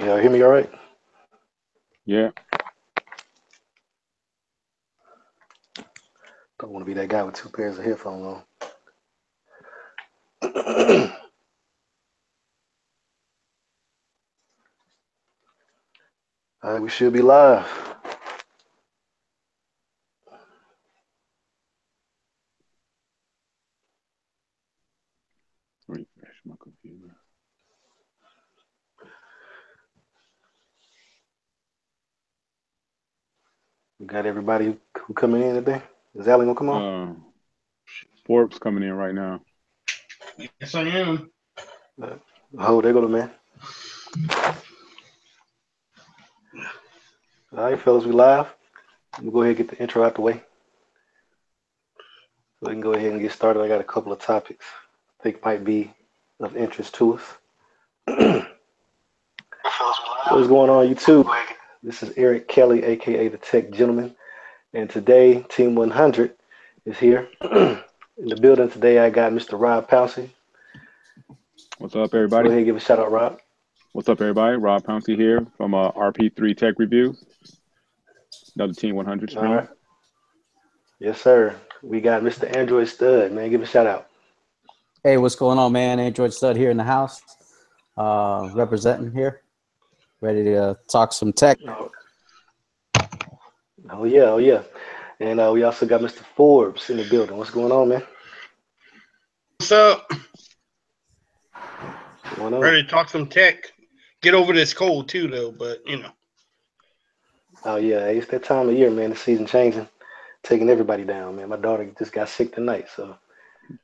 Yeah, hear me all right? Yeah. Don't want to be that guy with two pairs of headphones on. All right, we should be live. Refresh my computer. We got everybody who coming in today. Is Allie gonna come on? Forbes coming in right now. Yes, I am. Oh, there go the man. All right, fellas, we live. We'll go ahead and get the intro out the way. So we can go ahead and get started. I got a couple of topics I think might be of interest to us. What's going on, YouTube? This is Eric Kelly, aka the Tech Gentleman, and today Team 100 is here. In the building today, I got Mr. Rob Pouncey. What's up, everybody? Go ahead and give a shout out, Rob. What's up, everybody? Rob Pouncey here from RP3 Tech Reviews. Another Team 100 stream. All right. Yes, sir. We got Mr. Android Stud, man. Give a shout out. Hey, what's going on, man? Android Stud here in the house, representing here, ready to talk some tech. Oh yeah, oh yeah. And we also got Mr. Forbes in the building. What's going on, man? What's up? What's going on? Ready to talk some tech. Get over this cold too, though. But you know. Oh yeah, it's that time of year, man. The season changing, taking everybody down, man. My daughter just got sick tonight, so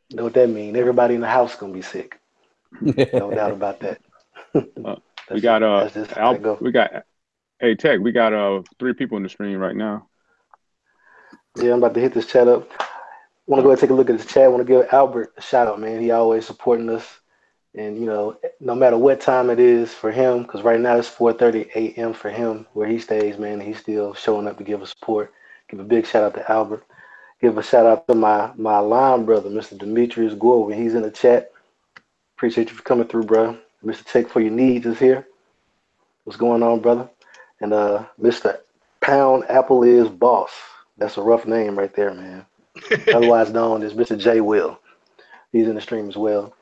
you know what that means. Everybody in the house gonna be sick. No doubt about that. We got hey Tech, we got 3 people in the stream right now. Yeah, I'm about to hit this chat up. Want to go ahead and take a look at this chat. Want to give Albert a shout out, man. He always supporting us, and you know, no matter what time it is for him, because right now it's 4:30 a.m. for him where he stays, man. He's still showing up to give us support. Give a big shout out to Albert. Give a shout out to my line brother, Mr. Demetrius Gorwin. He's in the chat. Appreciate you for coming through, bro. Mr. Tech for your needs is here. What's going on, brother? And Mr. Pound Apple is boss. That's a rough name right there, man. Otherwise known as Mr. J Will. He's in the stream as well.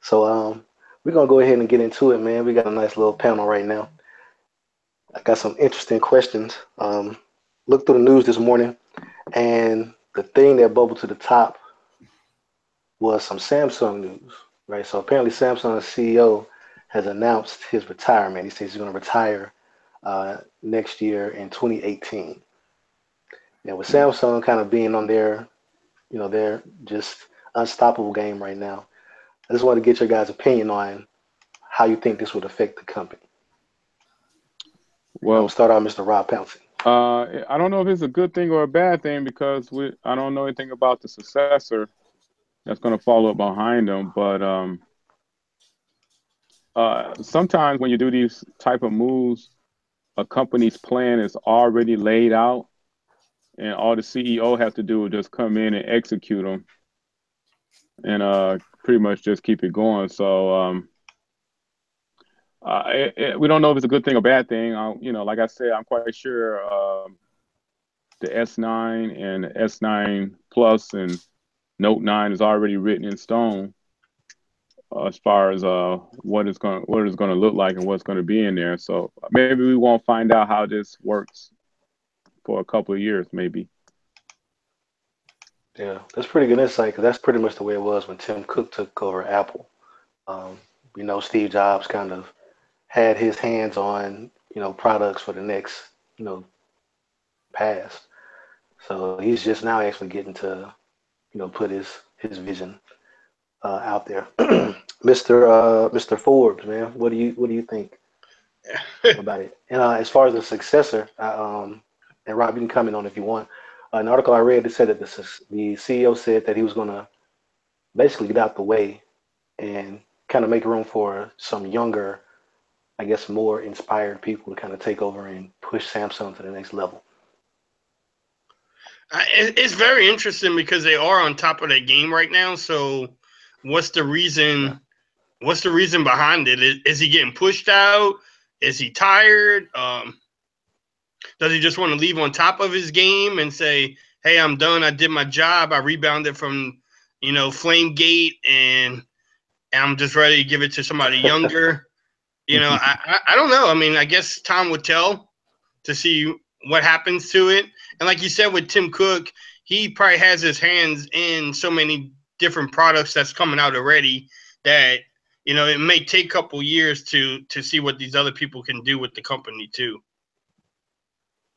So we're gonna go ahead and get into it, man. We got a nice little panel right now. I got some interesting questions. Looked through the news this morning, and the thing that bubbled to the top was some Samsung news, right? So apparently Samsung's CEO has announced his retirement. He says he's going to retire next year in 2018. And with Samsung kind of being on their, you know, their just unstoppable game right now, I just want to get your guys' opinion on how you think this would affect the company. Well, I'll start out, Mr. Rob Pouncey. I don't know if it's a good thing or a bad thing because I don't know anything about the successor that's going to follow up behind him. But sometimes when you do these type of moves, a company's plan is already laid out, and all the CEO has to do is just come in and execute them, and pretty much just keep it going. So we don't know if it's a good thing or bad thing. You know, like I said, I'm quite sure the S9 and S9 Plus and Note 9 is already written in stone as far as what it's going to look like and what's going to be in there. So maybe we won't find out how this works for a couple of years, maybe. Yeah, that's pretty good insight because that's pretty much the way it was when Tim Cook took over Apple. You know, Steve Jobs kind of had his hands on, you know, products for the next, you know, past. So he's just now actually getting to, you know, put his vision out there. Mr. Forbes, man, what do you think about it? And as far as the successor, and Rob, you can comment on it if you want. An article I read that said that the CEO said that he was going to basically get out the way and kind of make room for some younger, I guess, more inspired people to kind of take over and push Samsung to the next level. It's very interesting because they are on top of their game right now. So what's the reason? What's the reason behind it? Is he getting pushed out? Is he tired? Does he just want to leave on top of his game and say, hey, I'm done. I did my job. I rebounded from, Flamegate, and I'm just ready to give it to somebody younger. I don't know. I mean, I guess time would tell to see what happens to it. And like you said with Tim Cook, he probably has his hands in so many different products that's coming out already that, it may take a couple years to see what these other people can do with the company too.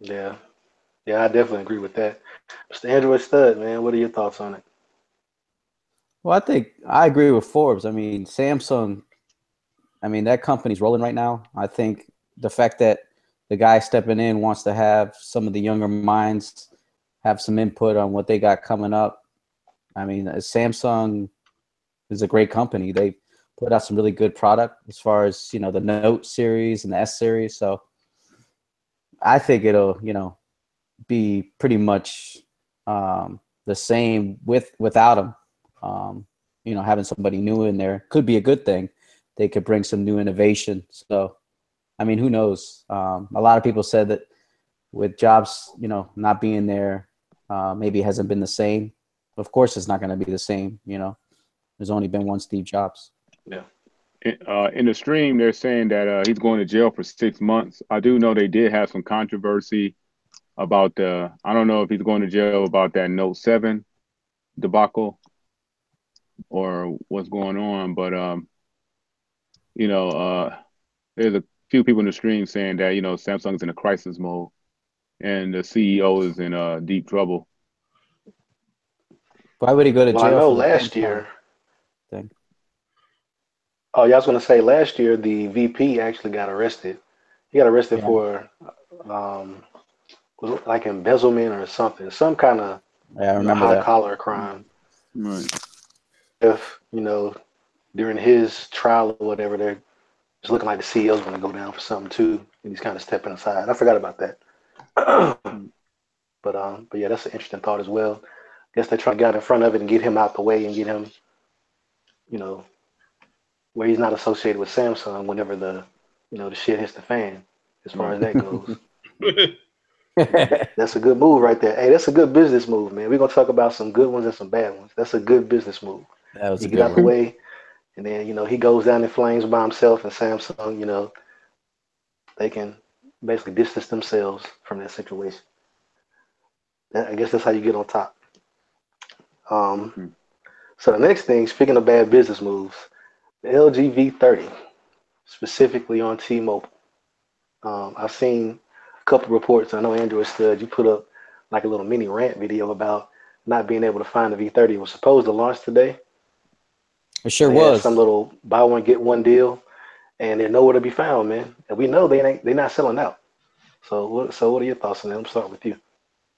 Yeah. Yeah, I definitely agree with that. Mr. Android Stud, man, what are your thoughts on it? Well, I think I agree with Forbes. I mean, Samsung, that company's rolling right now. I think the fact that the guy stepping in wants to have some of the younger minds have some input on what they got coming up. I mean, Samsung is a great company. They put out some really good product as far as, the Note series and the S series. So I think it'll, be pretty much the same without them. Having somebody new in there could be a good thing. They could bring some new innovation. So, I mean, who knows? A lot of people said that with Jobs, not being there, maybe it hasn't been the same. Of course, it's not going to be the same. There's only been one Steve Jobs. Yeah. In the stream, they're saying that he's going to jail for 6 months. I do know they did have some controversy about I don't know if he's going to jail about that Note 7 debacle or what's going on, but there's a few people in the stream saying that Samsung's in a crisis mode and the CEO is in deep trouble. Why would he go to jail? Well, I know for the last year. thing? Oh, yeah, I was going to say last year the VP actually got arrested. He got arrested for was it like embezzlement or something, some kind of I remember high that. collar crime. Right. If during his trial or whatever, they're just looking like the CEO's going to go down for something too, and he's kind of stepping aside. I forgot about that. But yeah, that's an interesting thought as well. I guess they try to get in front of it and get him out the way and get him, where he's not associated with Samsung whenever the shit hits the fan, as far as that goes. That's a good move right there. Hey, that's a good business move, man. We're gonna talk about some good ones and some bad ones. That's a good business move. That was You a get good out the one. way, and then he goes down in flames by himself, and Samsung, they can basically distance themselves from that situation. I guess that's how you get on top. So the next thing, speaking of bad business moves, the LG V30, specifically on T-Mobile. I've seen a couple reports. I know Android Stud, you put up like a little mini rant video about not being able to find the V30. It was supposed to launch today. It sure They had was. some little buy one get one deal, and they're nowhere to be found, man. And we know they're not selling out. So what are your thoughts on that? I'm starting with you.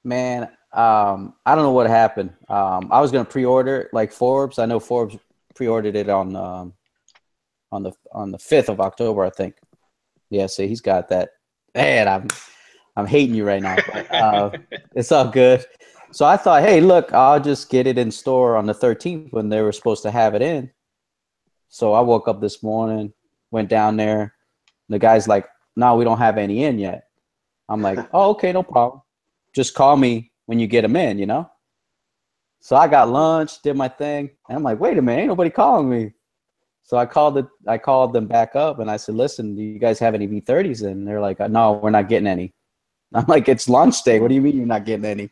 Man, I don't know what happened. I was gonna pre-order like Forbes. I know Forbes pre-ordered it on the 5th of October, I think. Yeah, so he's got that. Man, I'm hating you right now, but it's all good. So I thought, hey, look, I'll just get it in store on the 13th when they were supposed to have it in. So I woke up this morning, went down there. The guy's like, no, we don't have any in yet. I'm like, oh, okay, no problem. Just call me when you get them in, So I got lunch, did my thing. And I'm like, wait a minute, ain't nobody calling me. So I called them back up and I said, listen, do you guys have any V30s in? They're like, no, we're not getting any. I'm like, it's launch day. What do you mean you're not getting any?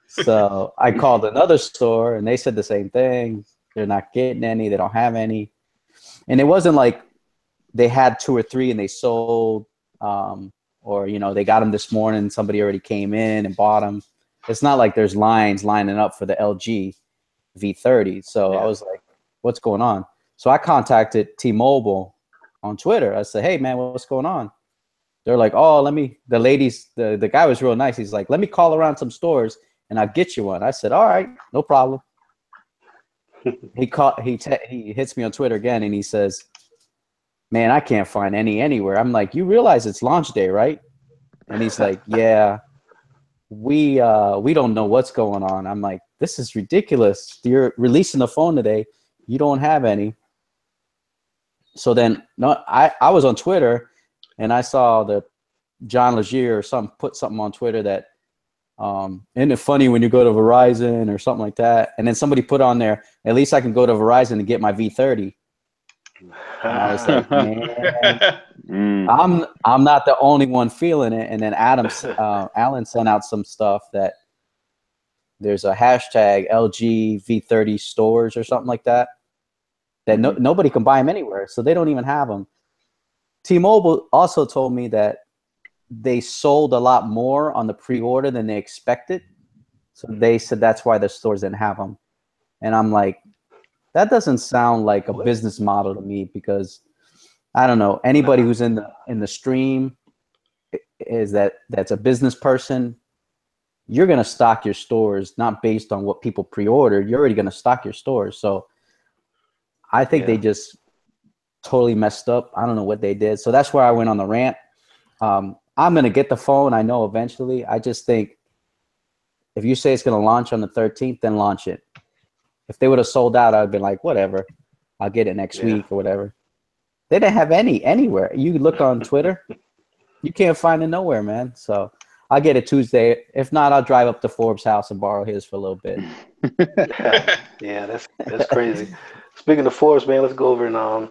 So I called another store and they said the same thing. They're not getting any. They don't have any. And it wasn't like they had 2 or 3 and they sold, or, they got them this morning. Somebody already came in and bought them. It's not like there's lines lining up for the LG V30. So yeah. I was like, what's going on? So I contacted T-Mobile on Twitter. I said, hey, man, what's going on? They're like, oh, the guy was real nice. He's like, let me call around some stores and I'll get you one. I said, all right, no problem. He hits me on Twitter again and he says, man, I can't find any anywhere. I'm like, you realize it's launch day, right? And he's like, yeah, we don't know what's going on. I'm like, this is ridiculous. You're releasing the phone today. You don't have any. So then I was on Twitter and I saw the John Legier or something put something on Twitter that isn't it funny when you go to Verizon or something like that, and then somebody put on there, at least I can go to Verizon and get my V30. And I was like, man, I'm not the only one feeling it. And then Alan sent out some stuff that there's a hashtag LG V30 stores or something like that. That nobody can buy them anywhere, so they don't even have them. T-Mobile also told me that they sold a lot more on the pre-order than they expected, so they said that's why the stores didn't have them. And I'm like, that doesn't sound like a business model to me, because I don't know, anybody who's in the stream that's a business person. You're gonna stock your stores not based on what people pre-ordered. You're already gonna stock your stores. So I think they just totally messed up. I don't know what they did. So that's where I went on the rant. I'm gonna get the phone, I know, eventually. I just think if you say it's gonna launch on the 13th, then launch it. If they would have sold out, I'd been like, whatever, I'll get it next week or whatever. They didn't have anywhere. You look on Twitter, you can't find it nowhere, man. So I'll get it Tuesday. If not, I'll drive up to Forbes' house and borrow his for a little bit. Yeah, that's crazy. Speaking of Forbes, man, let's go over and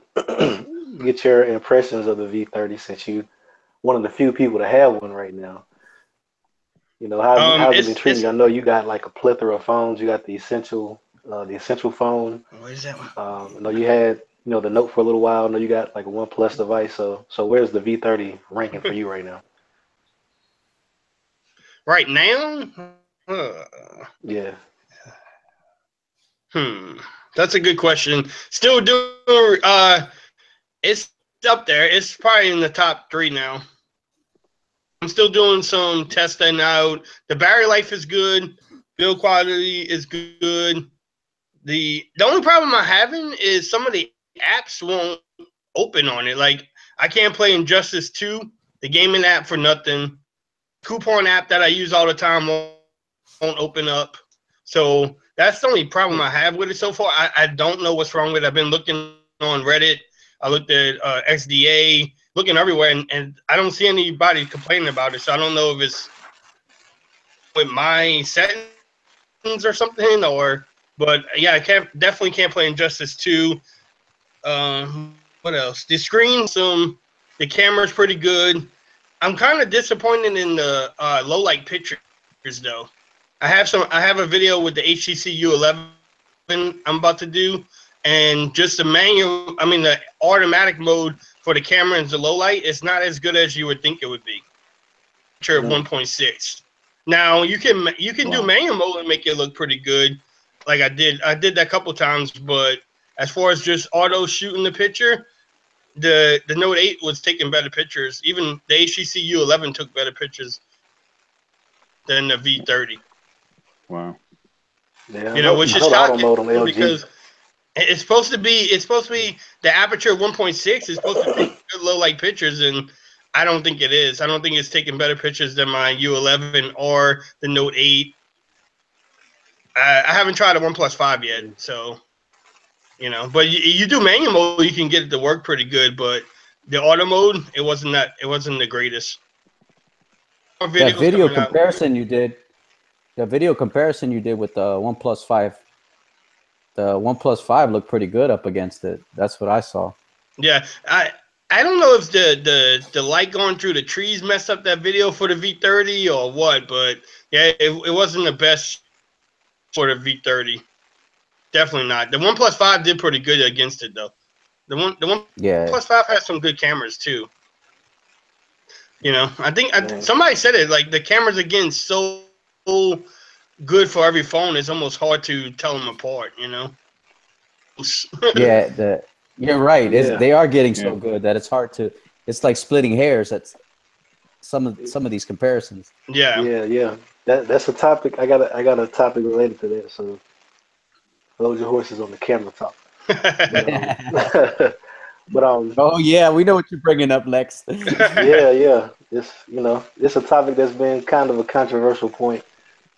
get your impressions of the V30, since you one of the few people to have one right now. You know, how's it been treating you? I know you got like a plethora of phones. You got the essential phone. What is that one? I know you had, the Note for a little while. I know you got like a OnePlus device. So where's the V30 ranking for you right now? Right now? Yeah. That's a good question. Still doing, it's up there. It's probably in the top 3 now. I'm still doing some testing out. The battery life is good. Build quality is good. The only problem I'm having is some of the apps won't open on it. Like, I can't play Injustice 2, the gaming app, for nothing. Coupon app that I use all the time won't open up. So that's the only problem I have with it so far. I don't know what's wrong with it. I've been looking on Reddit. I looked at XDA, looking everywhere, and I don't see anybody complaining about it. So I don't know if it's with my settings or something, but yeah, I definitely can't play Injustice 2. What else? The screen, the camera's pretty good. I'm kind of disappointed in the low light pictures though. I have a video with the HTC U11 I'm about to do, and just the automatic mode for the camera and the low light is not as good as you would think it would be. Picture of 1.6. Now you can do manual mode and make it look pretty good, like I did that a couple times. But as far as just auto shooting the picture, the Note 8 was taking better pictures. Even the HTC U11 took better pictures than the V30. Wow. Yeah, which is shocking because it's supposed to be the aperture 1.6 is supposed to take good low light pictures, and I don't think it is. I don't think it's taking better pictures than my U11 or the Note 8. I haven't tried a OnePlus 5 yet, so but you do manual mode, you can get it to work pretty good, but the auto mode, it wasn't the greatest. That video comparison you did with the OnePlus 5, the OnePlus 5 looked pretty good up against it. That's what I saw. Yeah, I don't know if the light going through the trees messed up that video for the V30 or what, but yeah, it wasn't the best for the V30. Definitely not. The OnePlus 5 did pretty good against it though. The OnePlus 5 has some good cameras too. I think somebody said it, like the cameras are getting so good for every phone, it's almost hard to tell them apart. Yeah, you're right. They are getting so good that it's hard to. It's like splitting hairs. That's some of these comparisons. Yeah. That's a topic. I got a topic related to that. So hold your horses on the camera talk. But oh yeah, we know what you're bringing up, Lex. yeah. It's a topic that's been kind of a controversial point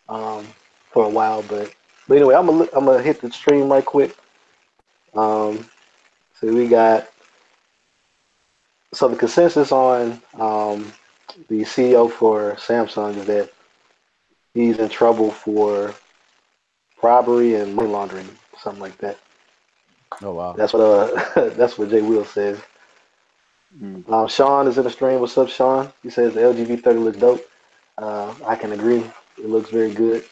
for a while. But anyway, I'm gonna hit the stream right quick. So we got So the consensus on the CEO for Samsung is that he's in trouble for robbery and money laundering, something like that. Oh wow. That's what that's what Jay Will says. Mm. Sean is in the stream. What's up, Sean? He says the LG V30 looks dope. I can agree. It looks very good.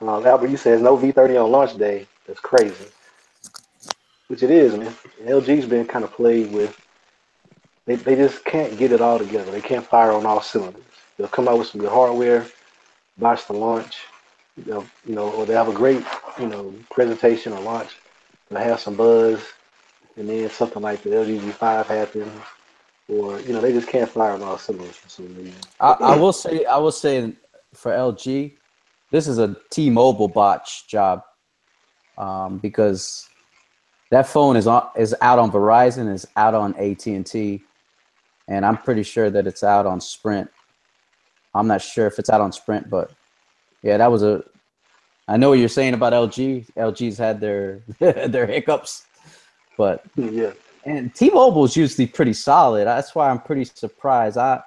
Albert, you says no V30 on launch day. That's crazy. Which it is, man. LG's been kind of played with. They just can't get it all together. They can't fire on all cylinders. They'll come out with some good hardware, botch the launch, or they have a great, presentation or launch. They'll have some buzz, and then something like the LG G5 happens, or they just can't fire on all cylinders for some reason. I will say for LG, this is a T-Mobile botch job, because that phone is out on Verizon, is out on AT&T, and I'm pretty sure that it's out on Sprint. I'm not sure if it's out on Sprint, but yeah, that was a. I know what you're saying about LG. LG's had their their hiccups, but Yeah. and T-Mobile is usually pretty solid. That's why I'm pretty surprised. I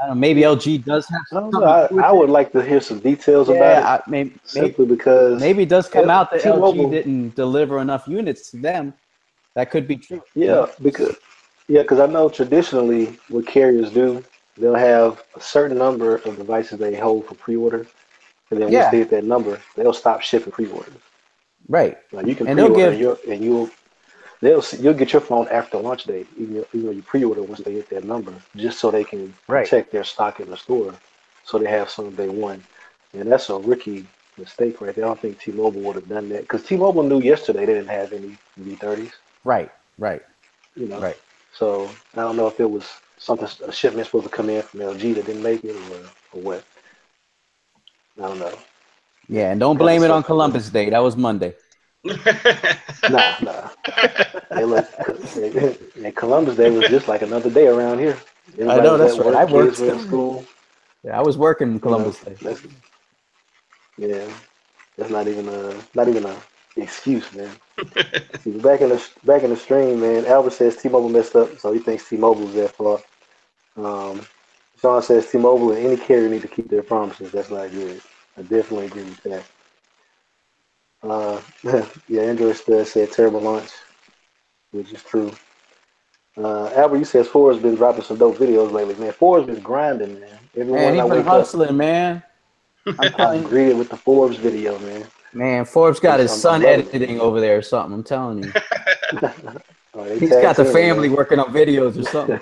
don't know. Maybe LG does have I don't know. something to do with I it. would like to hear some details about it, Yeah, simply because maybe it does come out that LG T-Mobile. didn't deliver enough units to them. That could be true. Yeah, because I know traditionally what carriers do, they'll have a certain number of devices they hold for pre-order, and then once they Yeah, hit that number, they'll stop shipping pre-orders. right. Like you can And they'll pre-order give you'll get your phone after launch date, even though you pre-order once they hit that number, just so they can right, protect their stock in the store, so they have some day one. And that's a rookie mistake right there. I don't think T-Mobile would have done that because T-Mobile knew yesterday they didn't have any V30s. right, right, You know, right. so I don't know if it was something a shipment supposed to come in from LG that didn't make it or what. I don't know. Yeah, and don't Kind of blame it on sucks for them. Columbus Day. That was Monday. Nah. Hey, look, and Columbus Day was just like another day around here. I Everybody know was at that's right. I work, kids worked. were in school. Yeah, I was working Columbus Day. That's yeah, that's not even a excuse, man. See, back in the stream, man. Albert says T-Mobile messed up, so he thinks T-Mobile's at fault. Um, Sean says T-Mobile and any carrier need to keep their promises. That's not good. I definitely agree with that. Uh, yeah, Android Stud said terrible launch, which is true. Albert, you says Ford's been dropping some dope videos lately, man. Ford's been grinding, man. Every Man, morning he's I been wake up, hustling, man. I'm I'm telling you. greeted with the Forbes video, man. Man, Forbes got his I'm son loving it. editing over there or something. I'm telling you. Oh, they He's tag got the teaming, family man. working on videos or something.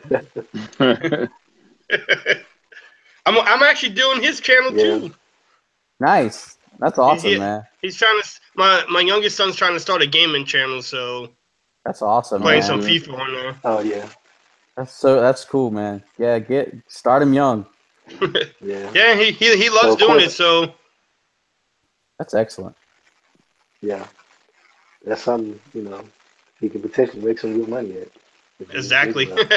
I'm actually doing his channel Yeah, too. Nice. That's He, awesome, he man. he's trying to. My youngest son's trying to start a gaming channel, so That's awesome, Oh, playing that's some man. good. FIFA on there. oh yeah, That's cool, man. Yeah, start him young. yeah. Yeah, he So loves doing it. Quint, So That's excellent. yeah, that's something he could potentially make some good money at if he's big exactly, enough.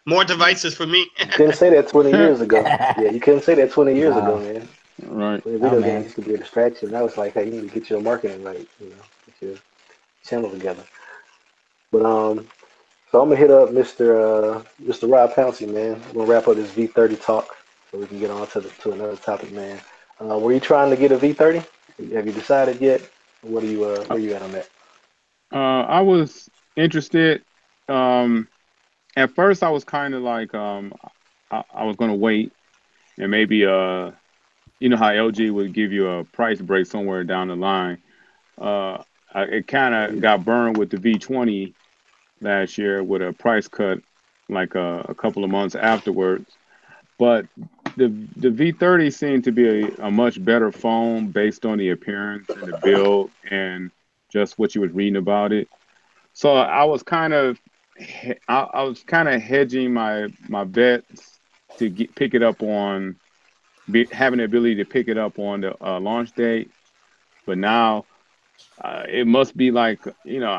more devices for me. You couldn't say that 20 years ago. Yeah, you couldn't say that 20 years ago, Nah, man. Right. Playing oh video games man. used to be a distraction. Now it's like, hey, you need to get your marketing right, get your channel together. But so I'm gonna hit up Mr. Rob Pouncey, man. We're gonna wrap up this V30 talk so we can get on to another topic, man. Were you trying to get a V30? Have you decided yet? What are you where you at on that? I was interested. Um, at first, I was kind of like, I was going to wait and maybe, you know how LG would give you a price break somewhere down the line. It kind Oh of yeah. got burned with the V20 last year with a price cut like a couple of months afterwards. But the V30 seemed to be a much better phone based on the appearance and the build and just what you was reading about it. So I was kind of hedging my bets to pick it up on having the ability to pick it up on the launch date. But now it must be like I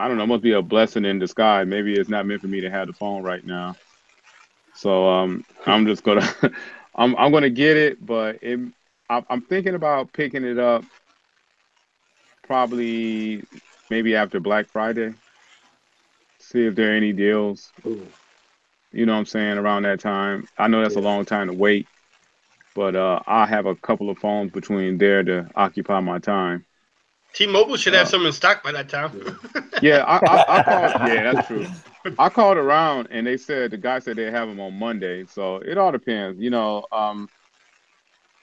don't know, it must be a blessing in disguise. Maybe it's not meant for me to have the phone right now. So I'm just gonna I'm gonna get it, but I'm thinking about picking it up probably maybe after Black Friday. See if there are any deals. Ooh. You know what I'm saying? Around that time, I know that's a Yeah. long time to wait, but I have a couple of phones between there to occupy my time. T-Mobile should have Uh, some in stock by that time. yeah, I called. Yeah, that's true. I called around and they said the guy said they have them on Monday, so it all depends.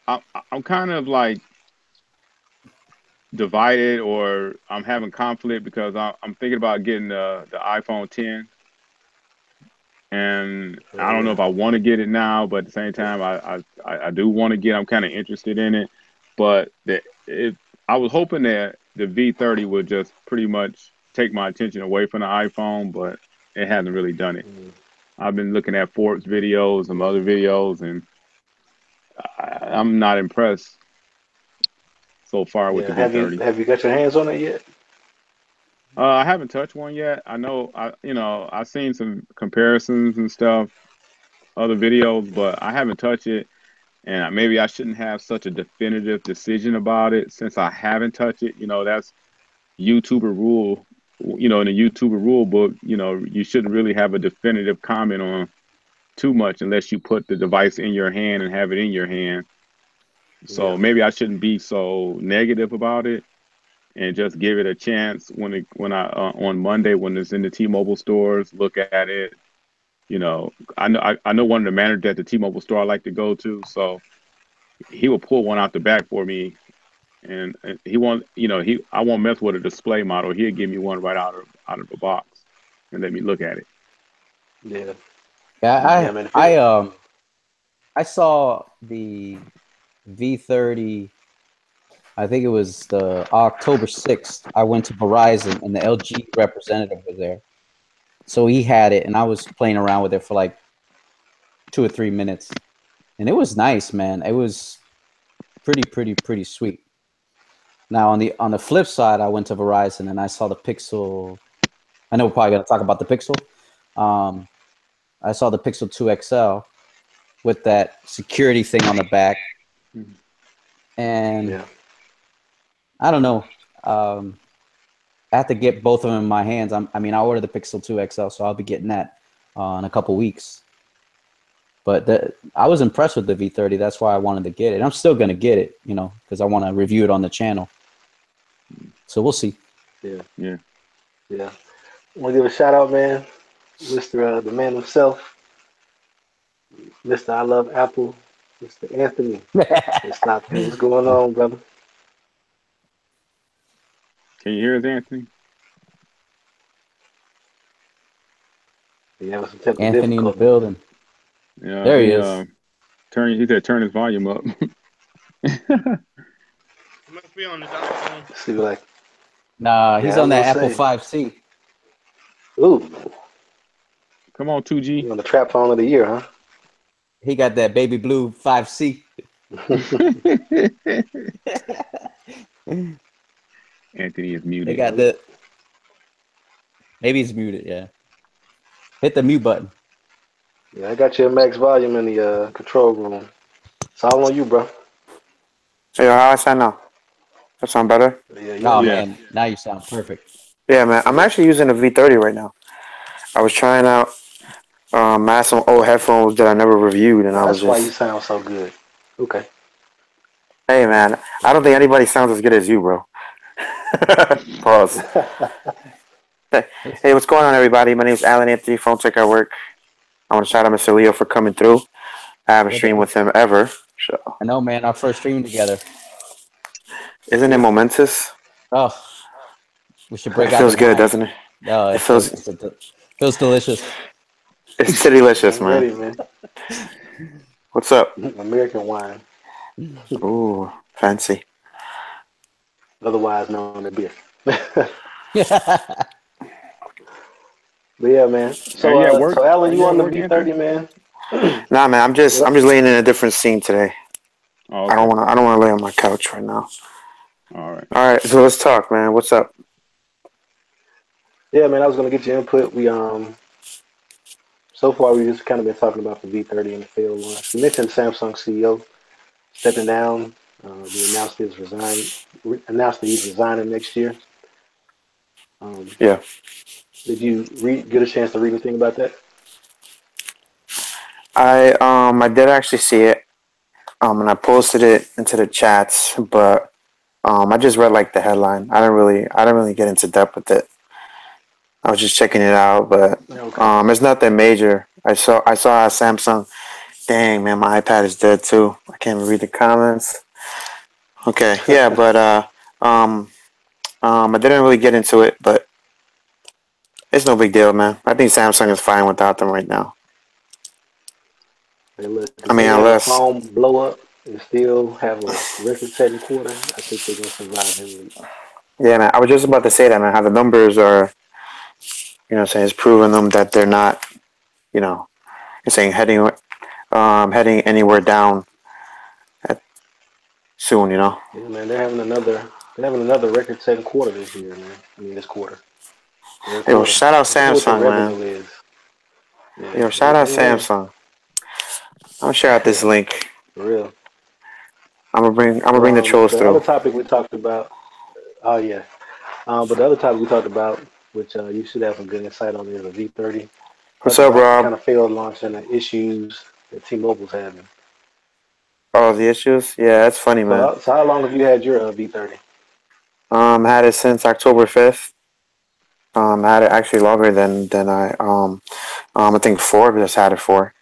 I, I'm kind of like divided, or I'm having conflict because I'm thinking about getting the iPhone 10, and I don't know Yeah. if I want to get it now, but at the same time, I do want to get. I'm kind of interested in it, but I was hoping that the V30 would just pretty much take my attention away from the iPhone, but it hasn't really done it. Mm. I've been looking at Forbes videos, some other videos, and I'm not impressed so far with Yeah. the Have you V30. have you got your hands on it yet? I haven't touched one yet. I know I've seen some comparisons and stuff, other videos, but I haven't touched it. And maybe I shouldn't have such a definitive decision about it since I haven't touched it. That's YouTuber rule. In the YouTuber rule book, you shouldn't really have a definitive comment on too much unless you put the device in your hand and have it in your hand. So Yeah. maybe I shouldn't be so negative about it and just give it a chance when I on Monday when it's in the T-Mobile stores, look at it. I know one of the managers at the T-Mobile store I like to go to, so he will pull one out the back for me, and he won't, I won't mess with a display model. He'll give me one right out of the box and let me look at it. Yeah. Yeah, Yeah, man. I saw the V30. I think it was the October 6th. I went to Verizon and the LG representative was there. So he had it and I was playing around with it for like 2 or 3 minutes. And it was nice, man. It was pretty sweet. Now on the flip side, I went to Verizon and I saw the Pixel. I know we're probably gonna talk about the Pixel. Um, I saw the Pixel 2 XL with that security thing on the back. And Yeah. I don't know. I have to get both of them in my hands. I ordered the Pixel 2 XL, so I'll be getting that in a couple weeks. But I was impressed with the V30. That's why I wanted to get it. I'm still going to get it, because I want to review it on the channel. So we'll see. Yeah. Yeah. Yeah. I want to give a shout out, man, Mr. The man himself, Mr. I Love Apple, Mr. Anthony. Stop. Hey, what's going on, brother? Can you hear us, Anthony? You having some technical Anthony in the difficulties, man. building. Yeah, There he he is. he said turn his volume up. It must be on his iPhone. See, like, Nah, he's yeah, I on was that gonna Apple say, 5C. ooh, Come on, you 2G. on the trap phone of the year, huh? He got that baby blue 5C. Anthony is They muted. got maybe he's muted. Yeah, hit the mute button. Yeah, I got your max volume in the control room. It's all on you, bro. Hey, how I sound now? That sound better? Yeah, you Oh on the Yeah. man, now you sound perfect. Yeah, man. I'm yeah. actually using a V30 right now. I was trying out. I had some old headphones that I never reviewed, and I was That's why you just, sound so good. Okay. hey, man. I don't think anybody sounds as good as you, bro. Pause. Hey, what's going on, everybody? My name is Alan Anthony, Phone Tech at Work. I want to shout out Mr. Leo for coming through. I haven't streamed with him ever, so I know, man. Our first stream together. isn't it Yeah. momentous? Oh, we should It break out the feels good, wine. doesn't it? Oh, It it feels, feels delicious. it's delicious, I'm man. ready, man. What's up? American wine, Ooh, fancy. otherwise known as beer. But Yeah. yeah, man. Are So you at work? so Alan, Are you you at on the work, Anthony? V30, man? Nah, man. I'm just laying in a different scene today. Oh, okay. I don't want to lay on my couch right now. All right. All right, so let's talk, man. What's up? Yeah, man. I was gonna get your input. We so far we just kind of been talking about the V30 and the failed launch. We mentioned Samsung CEO stepping down. He announced that he's resigning next year. Um, Yeah. did you get a chance to read anything about that? I did actually see it. And I posted it into the chats, but I just read like the headline. I didn't really get into depth with it. I was just checking it out, but Okay. it's nothing major. I saw a Samsung. Dang man, my iPad is dead too. I can't even read the comments. Okay, yeah, but I didn't really get into it, but it's no big deal, man. I think Samsung is fine without them right now. Hey, look, I if mean, they let a unless phone blow up and still have a record-setting quarter, I think they're gonna survive in league. yeah, man. I was just about to say that, man. How the numbers are, saying it's proving them that they're not, you know, saying heading anywhere down at, soon. Yeah, man, they're having another record-setting quarter this year, man. I mean, this quarter, third Yo, quarter. shout out I wonder what the Samsung, man. revenue is. Yeah, Yo, shout out they winning Samsung. I'm gonna share out this link. for real. I'm gonna So bring the trolls the other through. topic we talked about, oh yeah, but the other topic we talked about, which you should have some good insight on, is a V30. What's Talked up, about the Rob? kind of failed launch and the issues that T-Mobile's having. Oh, the issues? Yeah, that's funny, So, man. so how long have you had your V30? Had it since October 5th. I had it actually longer than I think Forbes just had it for.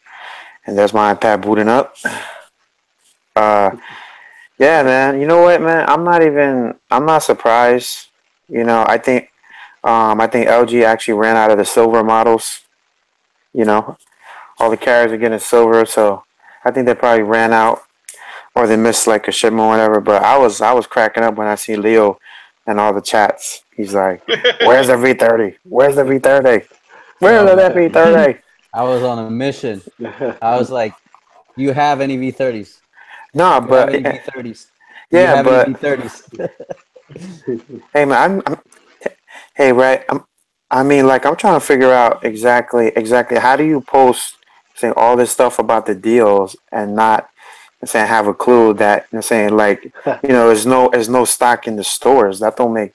And there's my iPad booting up. Uh, yeah, man. You know what, man? I'm not surprised. I think LG actually ran out of the silver models. You know, all the carriers are getting silver, so I think they probably ran out or they missed like a shipment or whatever. But I was cracking up when I see Leo and all the chats. He's like, "Where's the V30? Where's the V30? Where's Yo, the man, V30?" I was on a mission. I was like, "Do you have any V30s? No, Do you have but any V30s? Do you yeah, have any but V30s?" hey, man, hey, right? I mean, like, I'm trying to figure out exactly how do you post saying all this stuff about the deals and not saying have a clue that saying like there's no stock in the stores. That don't make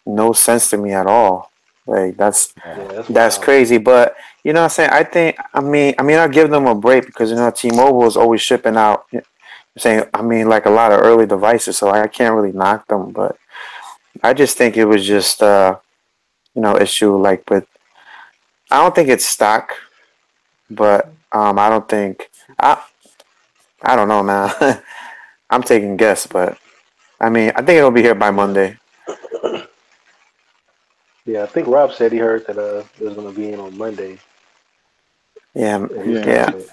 no sense to me at all. Like Yeah, Yeah. that's that's wild. crazy. But what I'm saying, I mean I'll give them a break because T-Mobile is always shipping out saying like a lot of early devices, so I can't really knock them. But I just think it was just issue like with I don't think it's stock, but I don't think I don't know, man. I'm taking guess, but I mean I think it'll be here by Yeah, Monday. yeah. I think Rob said he heard that it was going to be in on Monday Yeah, at his Yeah, yeah. contact.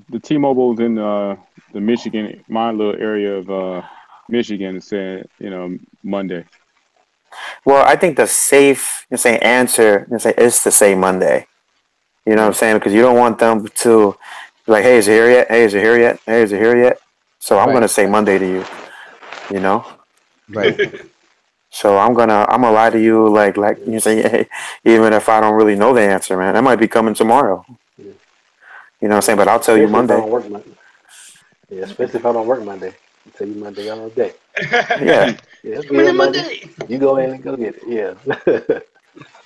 the T-Mobile's in the Michigan, my little area of Michigan, said Monday. Well, I think the safe answer is to say Monday. You know what I'm Yeah, saying? Because you don't want them to like, hey, is it here yet? Hey, is it here yet? Hey, is it here yet? So I'm Right. gonna say Monday to you. You know. Right. So I'm gonna lie to you like Yeah, you say, hey, even if I don't really know the answer, man, that might be coming tomorrow. yeah, You know what I'm saying? yeah. But I'll tell you Especially if I Monday. don't work Monday. Yeah, especially if I don't work Monday. I'll tell you Monday all day. Yeah. Yeah, it'll be Coming here in Monday. Monday. You go in and go get it. Yeah.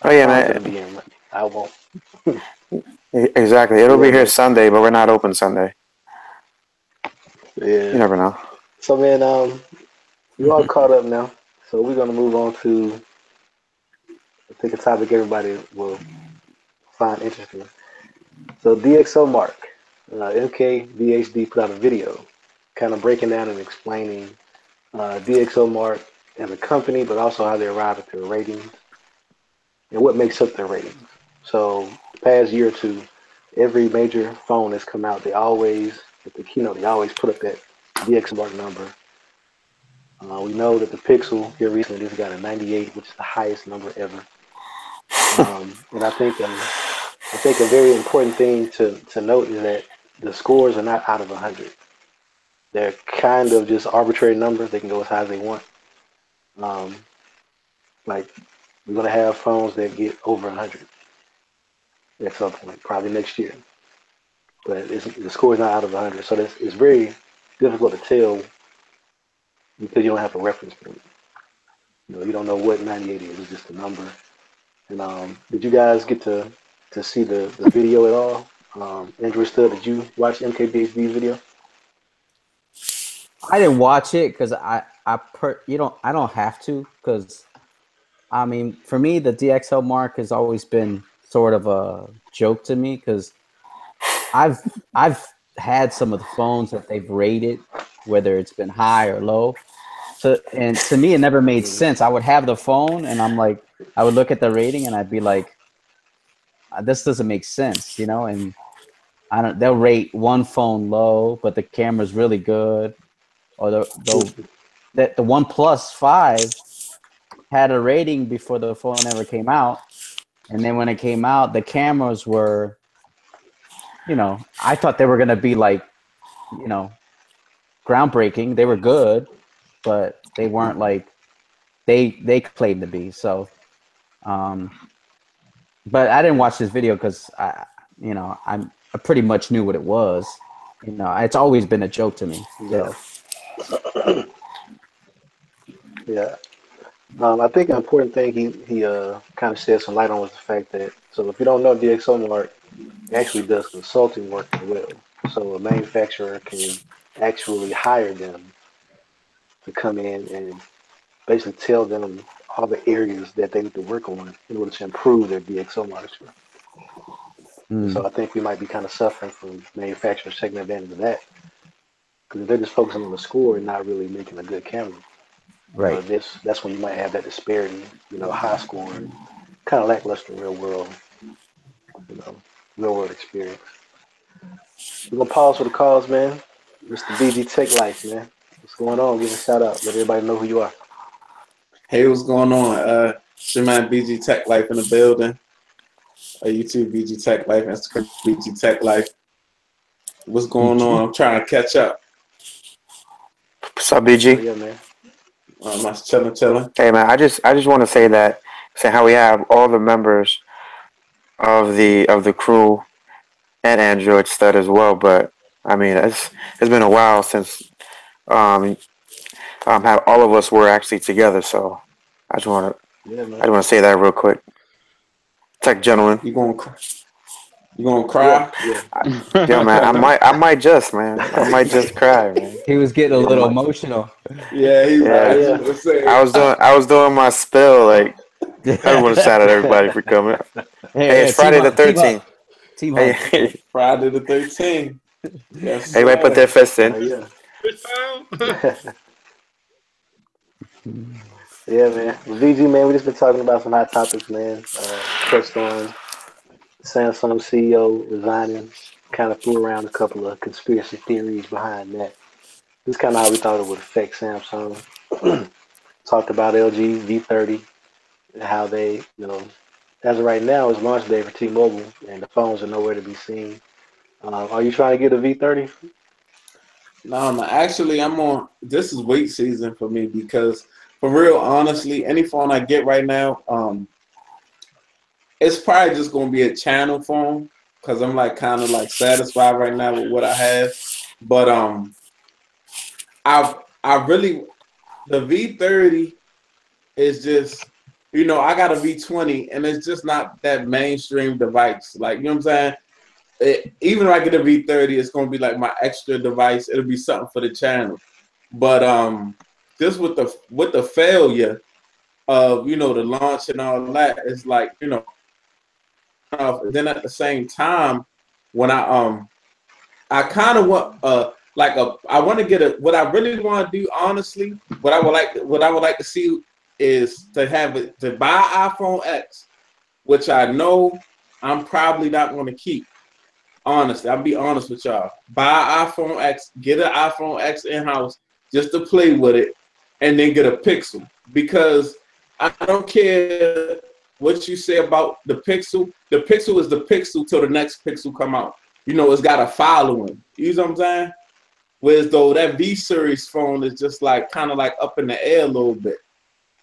Oh yeah, I'm gonna man. be in Monday. I won't. Exactly. It'll be Yeah, here man. Sunday, but we're not open Sunday. You Yeah. never know. So man, you all caught up now. So we're gonna move on to I think a topic everybody will find interesting. So DxO Mark, MKBHD put out a video, kind of breaking down and explaining DxO Mark as a company, but also how they arrived at their ratings and what makes up their ratings. So the past year or two, every major phone that's come out, they always at the keynote they always put up that DxO Mark number. We know that the Pixel here recently just got a 98, which is the highest number ever. And I think a very important thing to note is that the scores are not out of 100. They're kind of just arbitrary numbers. They can go as high as they want. Um, like we're gonna have phones that get over 100 at some point, probably next year. But the score is not out of 100, so it's very difficult to tell because you don't have a reference point. You don't know what 98 is. It's just a number. And did you guys get to see the video at all? Android Stud, did you watch MKBHD's video? I didn't watch it because I don't have to, because I mean, for me, the DXL mark has always been sort of a joke to me, because I've had some of the phones that they've rated, whether it's been high or low. And to me, it never made sense. I would have the phone, and I would look at the rating, and I'd be like, this doesn't make sense, you know. And they'll rate one phone low, but the camera's really good, or the OnePlus 5 had a rating before the phone ever came out, and then when it came out, the cameras were, you know, I thought they were gonna be like, you know, groundbreaking. They were good, but they weren't like they claimed to be. So, but I didn't watch this video because I pretty much knew what it was. You know, it's always been a joke to me. Yeah. Yeah. I think an important thing he kind of shed some light on was the fact that, so if you don't know, DxOMark actually does consulting work as well. So a manufacturer can actually hire them to come in and basically tell them all the areas that they need to work on in order to improve their DxOMark score. So I think we might be kind of suffering from manufacturers taking advantage of that, because if they're just focusing on the score and not really making a good camera, Right. that's when you might have that disparity, high scoring, kind of lackluster real world experience. We're gonna pause for the calls, man. Mr. BG TechLife, man. What's going on? Give a shout out. Let everybody know who you are. Hey, what's going on? It's your man BG TechLife in the building. YouTube BG TechLife, Instagram BG TechLife. What's going on? I'm trying to catch up. What's up, BG? Oh, yeah, man. I'm chilling. Hey, man, I just want to say how we have all the members of the crew and Android Stud as well. But I mean, it's been a while since have all of us were actually together. So I just want to say that real quick. Tech gentlemen. You gonna cry? Yeah. Yo, man, I might just cry, man. He was getting a little emotional. Yeah, I was doing my spill. Like, I want to shout out everybody for coming. Hey, it's Friday the 13th. Team Hey, Friday the 13th. Yes, everybody put their fists in. Yeah. Yeah, man. VG, man, we just been talking about some hot topics, man. Touched on Samsung CEO resigning. Kind of threw around a couple of conspiracy theories behind that. This is kind of how we thought it would affect Samsung. Talked about LG V30 and how they, as of right now, it's launch day for T-Mobile, and the phones are nowhere to be seen. Are you trying to get a V30? No, actually, I'm on. This is wait season for me because, for real, honestly, any phone I get right now, it's probably just gonna be a channel phone because I'm like kind of like satisfied right now with what I have. But I really the V30 is just, I got a V20 and it's just not that mainstream device. Like, you know what I'm saying? Even if I get a V30, it's gonna be like my extra device. It'll be something for the channel. But just with the failure of the launch and all that, it's like then at the same time when I kind of want I want to get what I really want to do, honestly, what I would like to see is to buy iPhone X, which I know I'm probably not going to keep. Honestly, I'll be honest with y'all. Buy iPhone X, get an iPhone X in-house just to play with it, and then get a Pixel. Because I don't care what you say about the Pixel. The Pixel is the Pixel till the next Pixel come out. It's got a following. You know what I'm saying? Whereas though that V-series phone is just like kind of like up in the air a little bit.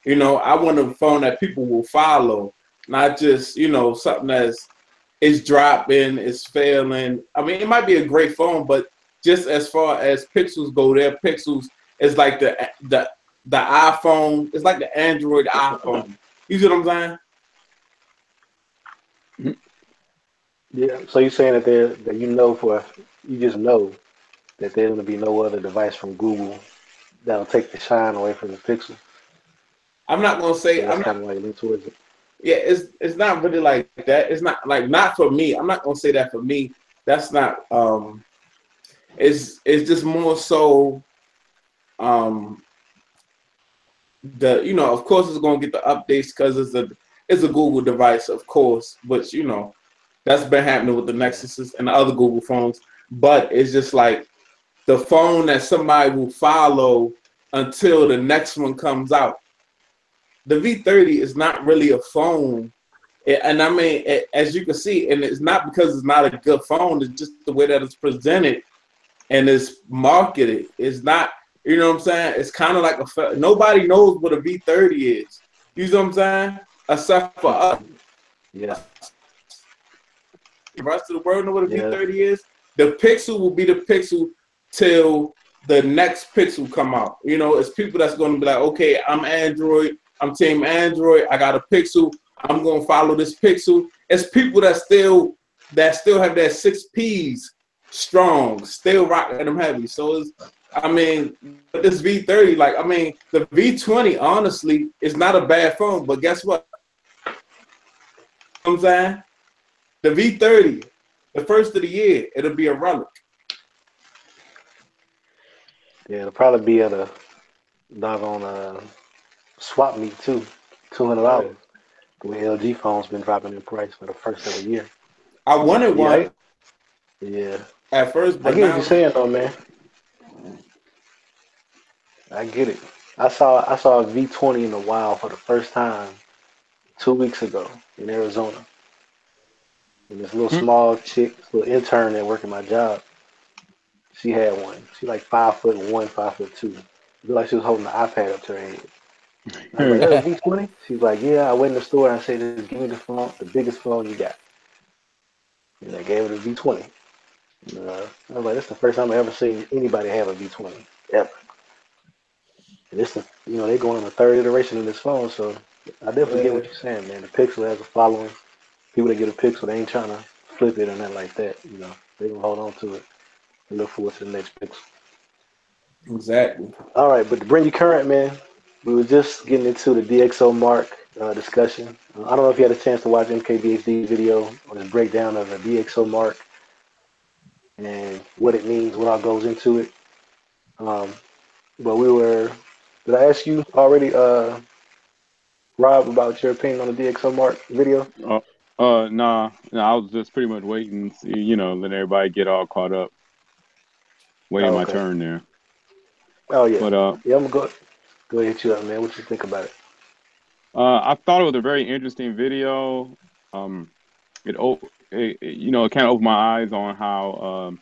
I want a phone that people will follow, not just, something that's it's dropping, it's failing. I mean, it might be a great phone, but just as far as Pixels go, their Pixels is like the iPhone. It's like the Android iPhone. You see what I'm saying? Yeah. So you're saying that you just know that there's going to be no other device from Google that'll take the shine away from the Pixel. I'm not gonna So say that's I'm kind not. of like lean towards it. Yeah, it's not really like that. It's not like not for me. I'm not gonna say that for me. That's not. It's just more so. Um, of course it's gonna get the updates because it's a Google device, of course. But that's been happening with the Yeah. Nexuses and the other Google phones. But it's just like the phone that somebody will follow until the next one comes out. The V30 is not really a phone. And I mean, as you can see, and it's not because it's not a good phone, it's just the way that it's presented and it's marketed. It's not, you know what I'm saying? It's kind of like nobody knows what a V30 is. You know what I'm saying? Except for us. Yeah. The rest of the world know what a Yeah. V30 is. The Pixel will be the Pixel till the next Pixel come out. It's people that's going to be like, okay, I'm Android. I'm team Android. I got a Pixel. I'm going to follow this Pixel. It's people that still have that 6Ps strong, still rocking them heavy. So but this V30, like, I mean, the V20, honestly, is not a bad phone. But guess what? You know what I'm saying? The V30, the first of the year, it'll be a relic. Yeah. It'll probably be at a doggone swap meet too. $200. The way LG phones been dropping in price for the first of the year. I wanted Yeah. one Yeah. at first, I but get what you're now saying though, man. I get it. I saw a V20 in the wild for the first time 2 weeks ago in Arizona. And this little Hmm. small chick, this little intern that worked at my job, she had one. She like 5'1", 5'2". It looked like she was holding the iPad up to her head. I was like, "That's a V20?" She's like, "Yeah." I went in the store and I said, "Just give me the phone, the biggest phone you got." And I gave her the V20. I was like, "That's the first time I ever seen anybody have a V20 ever." And this is, they're going on the third iteration of this phone, so I definitely get uh, what you're saying, man. The Pixel has a following. People that get a Pixel, they ain't trying to flip it or nothing like that. They gonna hold on to it and look forward to the next Pixel. exactly. All right, but to bring you current, man, we were just getting into the DxO Mark discussion. I don't know if you had a chance to watch MKBHD's video on his breakdown of the DxO Mark and what it means, what all goes into it. Um, but did I ask you already, Rob, about your opinion on the DxO Mark video? uh, nah, nah, I was just pretty much waiting, see, let everybody get all caught up, waiting Oh, my okay. turn there. Oh, yeah. But Yeah, I'm gonna go hit you up, man. What you think about it? I thought it was a very interesting video. It kind of opened my eyes on how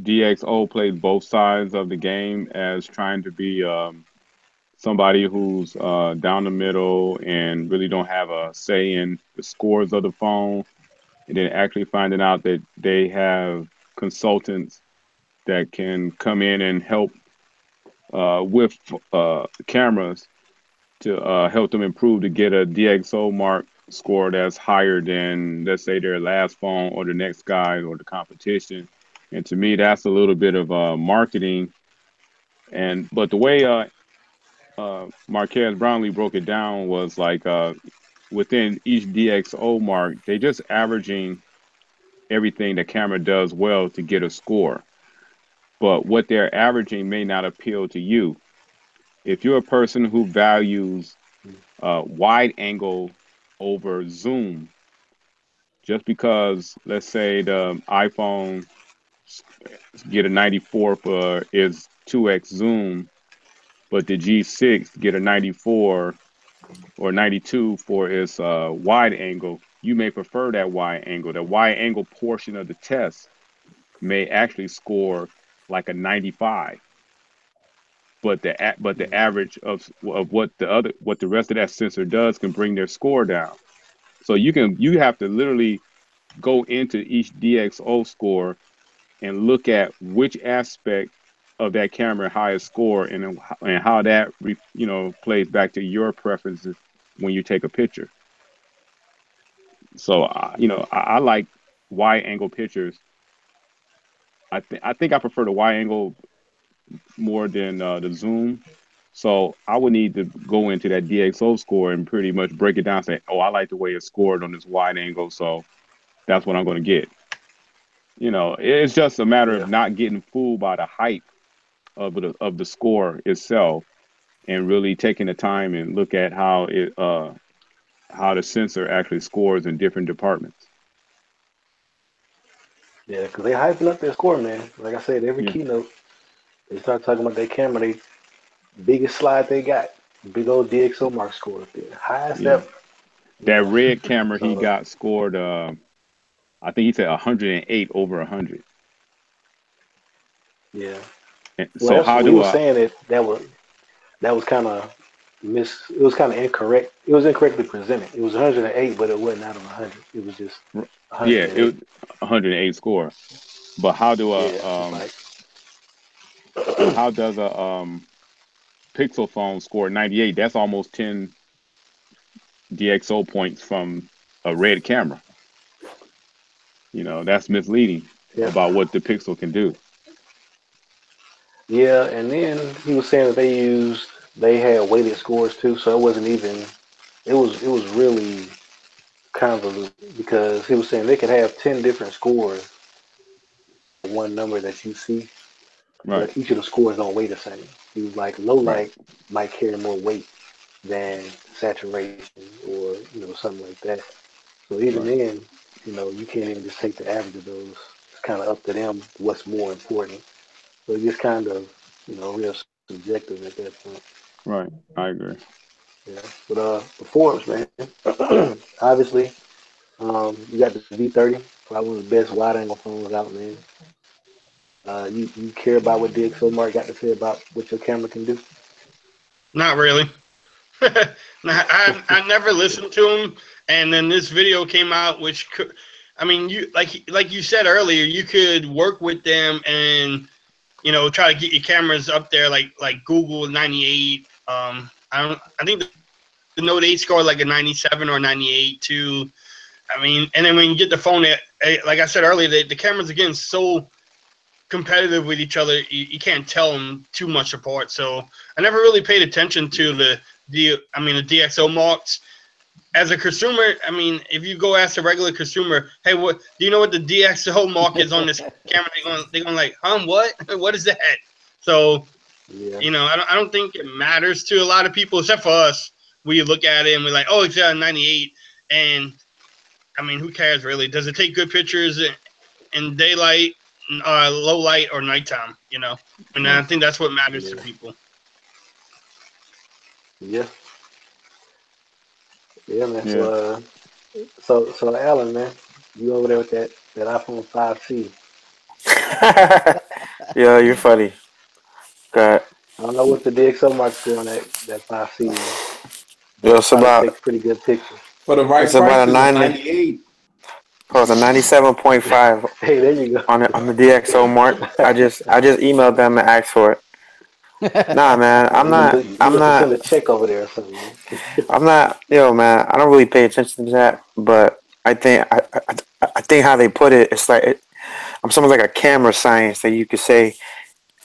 DxO plays both sides of the game as trying to be somebody who's down the middle and really don't have a say in the scores of the phone, and then actually finding out that they have consultants that can come in and help with cameras to help them improve to get a DxO Mark score that's higher than, let's say, their last phone or the next guy or the competition. And to me, that's a little bit of marketing. But the way Marquez Brownlee broke it down was like within each DxO Mark, they just averaging everything the camera does well to get a score. But what they're averaging may not appeal to you. If you're a person who values wide angle over zoom, just because let's say the iPhone get a 94 for is 2x zoom, but the G6 get a 94 or 92 for its wide angle, you may prefer that wide angle. The wide angle portion of the test may actually score like a 95, but the average of what the rest of that sensor does can bring their score down. So you have to literally go into each DxO score and look at which aspect of that camera highest score and how that plays back to your preferences when you take a picture. So I like wide angle pictures, I think I prefer the wide angle more than the zoom. So I would need to go into that DxO score and pretty much break it down. Say, oh, I like the way it's scored on this wide angle, so that's what I'm going to get. You know, it's just a matter of Yeah. not getting fooled by the hype of the score itself, and really taking the time and look at how the sensor actually scores in different departments. Yeah, because they hyping up their score, man. Like I said, every Yeah, keynote, they start talking about their camera. They biggest slide they got, big old DxO mark score up there, highest yeah. ever. You That know, red camera he so got scored. I think he said 108 over 100. yeah. And Well, so that's how what he do was I? saying. That was kind of it was kind of incorrect. It was incorrectly presented. It was 108, but it wasn't out of 100. It was just Yeah, it 108. was 108 score. But how do Yeah, a it's like how does a Pixel phone score 98? That's almost 10 DxO points from a red camera. You know, that's misleading yeah, about what the Pixel can do. yeah. And then he was saying that they had weighted scores too, so it wasn't even. It was really convoluted because he was saying they could have 10 different scores, one number that you see, Right, but each of the scores don't weigh the same. He was like low right, light might carry more weight than saturation or something like that. So even right, then, you can't even just take the average of those. It's kind of up to them what's more important. So it's just kind of real subjective at that point. right. I agree. Yeah. But the Forbes, man, obviously, you got the V30, probably one of the best wide angle phones out, man. You care about what DxOMark got to say about what your camera can do? Not really. I never listened to him, and then this video came out, which could, I mean, you like you said earlier, you could work with them and try to get your cameras up there like Google 98. I think the Note 8 scored like a 97 or 98 too. I mean, and then when you get the phone, like I said earlier, the cameras are getting so competitive with each other, you can't tell them too much apart. So I never really paid attention to the DxO marks. As a consumer, I mean, if you go ask a regular consumer, hey, what do you know what the DxO mark is on this camera? They're going like, what? What is that? So Yeah, I don't think it matters to a lot of people, except for us. We look at it and we're like, oh, it's got a 98, and I mean, who cares really? Does it take good pictures in daylight, low light, or nighttime? And I Right. think that's what matters to yeah, people. yeah, yeah, man. Yeah. So Alan, man, you over there with that iPhone 5C? Yeah, you're funny. God. I don't know what the DxOMark score on that 5C, man, but Yo, it probably takes pretty good pictures. For the it's right about price, a is a 90. 98. Oh, it's a 97.5 Hey, there you go. on the DxO mark. I just emailed them and asked for it. Nah, man, Yeah, you must have sent a check over there or something, man. I'm not, man. I don't really pay attention to that, but I think how they put it, it's like I'm something like a camera science that you could say,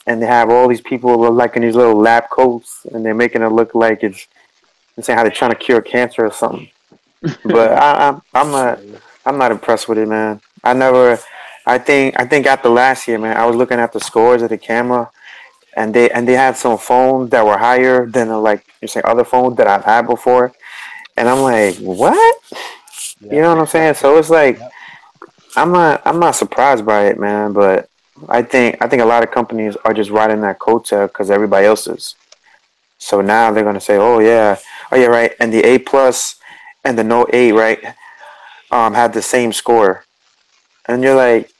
and they have all these people like in these little lab coats, and they're making it look like it's saying how they're trying to cure cancer or something. But Yeah, I'm not impressed with it, man. I think after last year, man, I was looking at the scores of the camera, and they had some phones that were higher than like you say other phones that I've had before, and I'm like, what? You Yep. know what I'm saying? So it's like Yep. I'm not surprised by it, man. But I think a lot of companies are just riding that coattail because everybody else is. So now they're gonna say, oh yeah, right, and the A plus and the Note 8, right, had the same score, and you're like,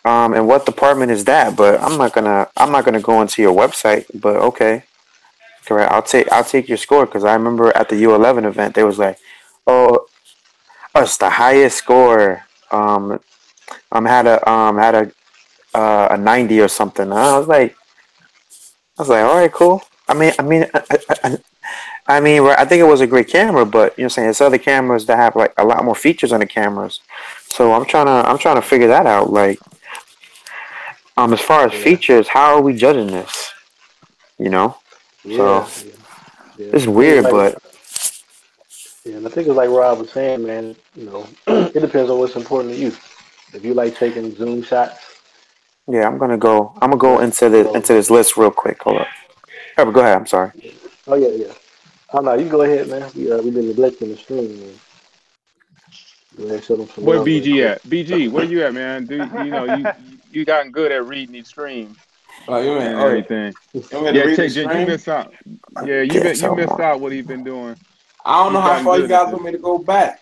and what department is that? But I'm not gonna go into your website. But okay, correct. I'll take your score because I remember at the U11 event they was like, oh, it's the highest score. Had a 90 or something. And I was like, all right, cool. I mean, I think it was a great camera, but saying it's other cameras that have like a lot more features on the cameras. So I'm trying to figure that out. Like, as far as Yeah, features, how are we judging this? You know, yeah, so yeah. Yeah. it's I think it's weird, like, but yeah, and I think it's like Rob was saying, man. It depends on what's important to you. If you like taking zoom shots, yeah, I'm gonna go. I'm gonna you go know, into you the know. into this list real quick. Hold up. Herbert, go ahead. I'm sorry. Oh yeah, yeah. Oh no, you go ahead, man. We've been neglecting the stream, man. Go ahead, and show them some Where love real BG quick. at? BG, where you at, man? You gotten good at reading these streams Oh, you mean? and Oh, yeah. everything. You want me to Yeah, read the check. You stream? missed out. Yeah, Yeah, you so missed out what he been doing. I don't know He's how gotten far you good at guys this. want me to go back.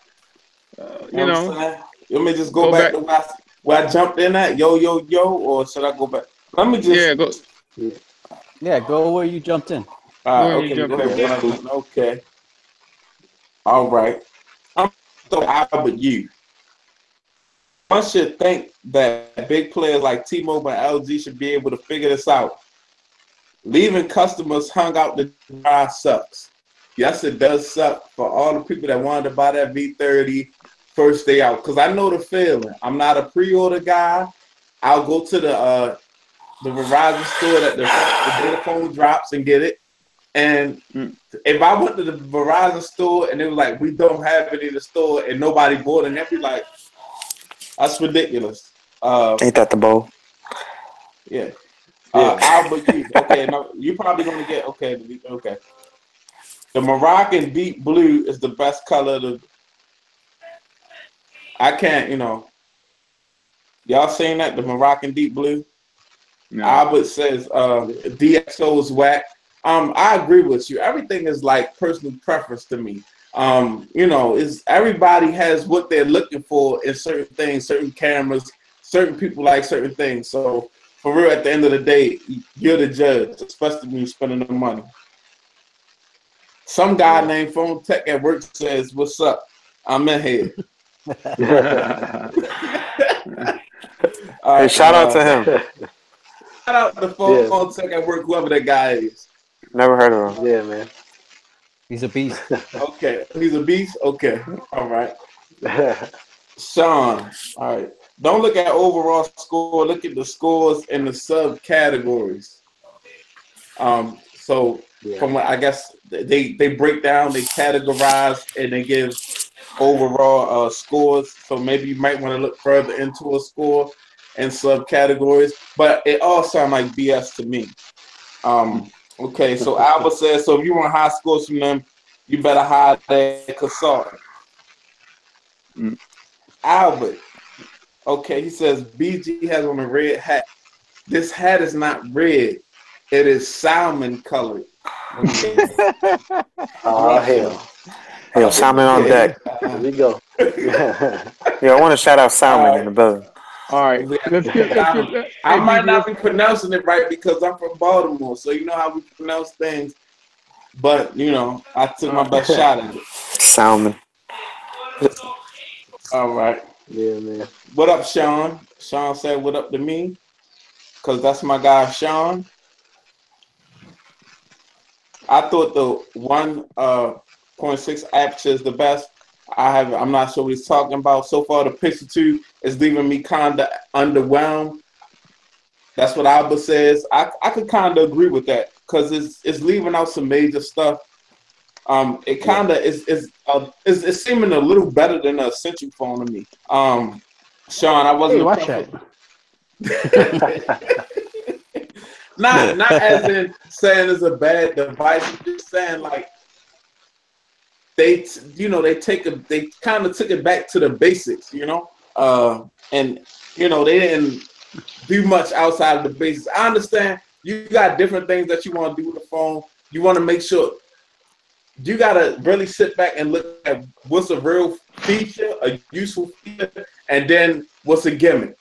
You You know what I'm know, saying? You want me to just go go back back. to where I jumped in at? Yo, yo, yo, or should I go back? Let me just. Yeah, go Yeah, Yeah, go where you jumped in. go and you Okay, go jumped ahead. in. that's cool. Okay. All right. I'm so Albert you. One should think that big players like T-Mobile and LG should be able to figure this out. Leaving customers hung out to dry sucks. Yes, it does suck for all the people that wanted to buy that V30 first day out. Because I know the feeling. I'm not a pre-order guy. I'll go to the Verizon store that the day the phone drops and get it. And Mm. if I went to the Verizon store and they were like, we don't have it in the store and nobody bought it, and they'd be like, that's ridiculous. ain't that the bowl? Yeah. Yeah, Albert you. Okay, no, you're probably gonna get okay. The Moroccan deep blue is the best color. I can't, y'all seen that? The Moroccan deep blue? No. Albert says yeah, DxO is whack. I agree with you. Everything is like personal preference to me. Is everybody has what they're looking for in certain things, certain cameras, certain people like certain things. So for real, at the end of the day, you're the judge, especially when you're spending the money. Some guy yeah. named Phone Tech at work says, "What's up? I'm in here." All Hey, right, shout out to him. shout out to Yeah, Phone Tech at work, whoever that guy is. Never heard of him. yeah, man. He's a beast. Okay, he's a beast. Okay, all right. Sean, all right. Don't look at overall score. Look at the scores in the subcategories. So Yeah, from what I guess they break down, they categorize, and they give overall scores. So maybe you might want to look further into a score and subcategories. But it all sounds like BS to me. Okay, so Albert says, so if you want high scores from them, you better hire that consultant. Mm. Albert, okay, he says BG has on a red hat. This hat is not red. It is salmon colored. Okay. oh hell, Yo, Salmon on Okay. deck. here we go. Yeah, Yo, I want to shout out Salmon in the building. All right, let's get I hey might BG, not be pronouncing it right because I'm from Baltimore, so you know how we pronounce things. But I took my best shot at it. Salmon. All right. yeah, man. What up, Sean? Sean said, "What up to me?" Because that's my guy, Sean. I thought the 1.6 aperture is the best. I'm not sure what he's talking about. So far, the Pixel 2 is leaving me kind of underwhelmed. That's what Albert says. I could kind of agree with that because it's leaving out some major stuff. It kind of is seeming a little better than an Essential phone to me. Sean, I Hey, wasn't watch impressed out. not as in saying it's a bad device. I'm just saying like they kind of took it back to the basics, and they didn't do much outside of the basics. I understand you got different things that you want to do with the phone. You want to make sure you got to really sit back and look at what's a real feature, a useful feature, and then what's a gimmick,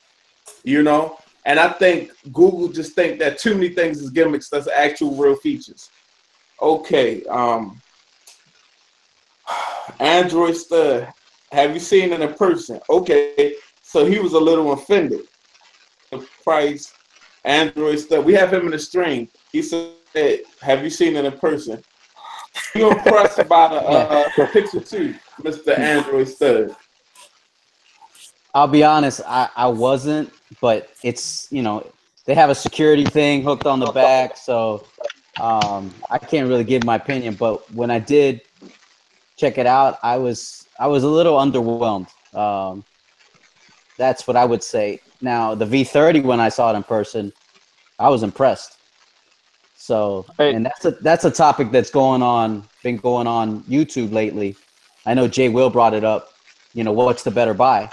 And I think Google just think that too many things is gimmicks that's actual real features. Okay, Android Stud, have you seen it in person? Okay, so he was a little offended. The price, Android Stud, we have him in the stream. He said, have you seen it in person? You impressed by the Pixel 2, Mr. Android Stud? I'll be honest, I wasn't, but it's, they have a security thing hooked on the back, so I can't really give my opinion. But when I did check it out, I was a little underwhelmed. That's what I would say. Now the V30, when I saw it in person, I was impressed. So, Hey, and that's a topic that's been going on YouTube lately. I know Jay Will brought it up. What's the better buy?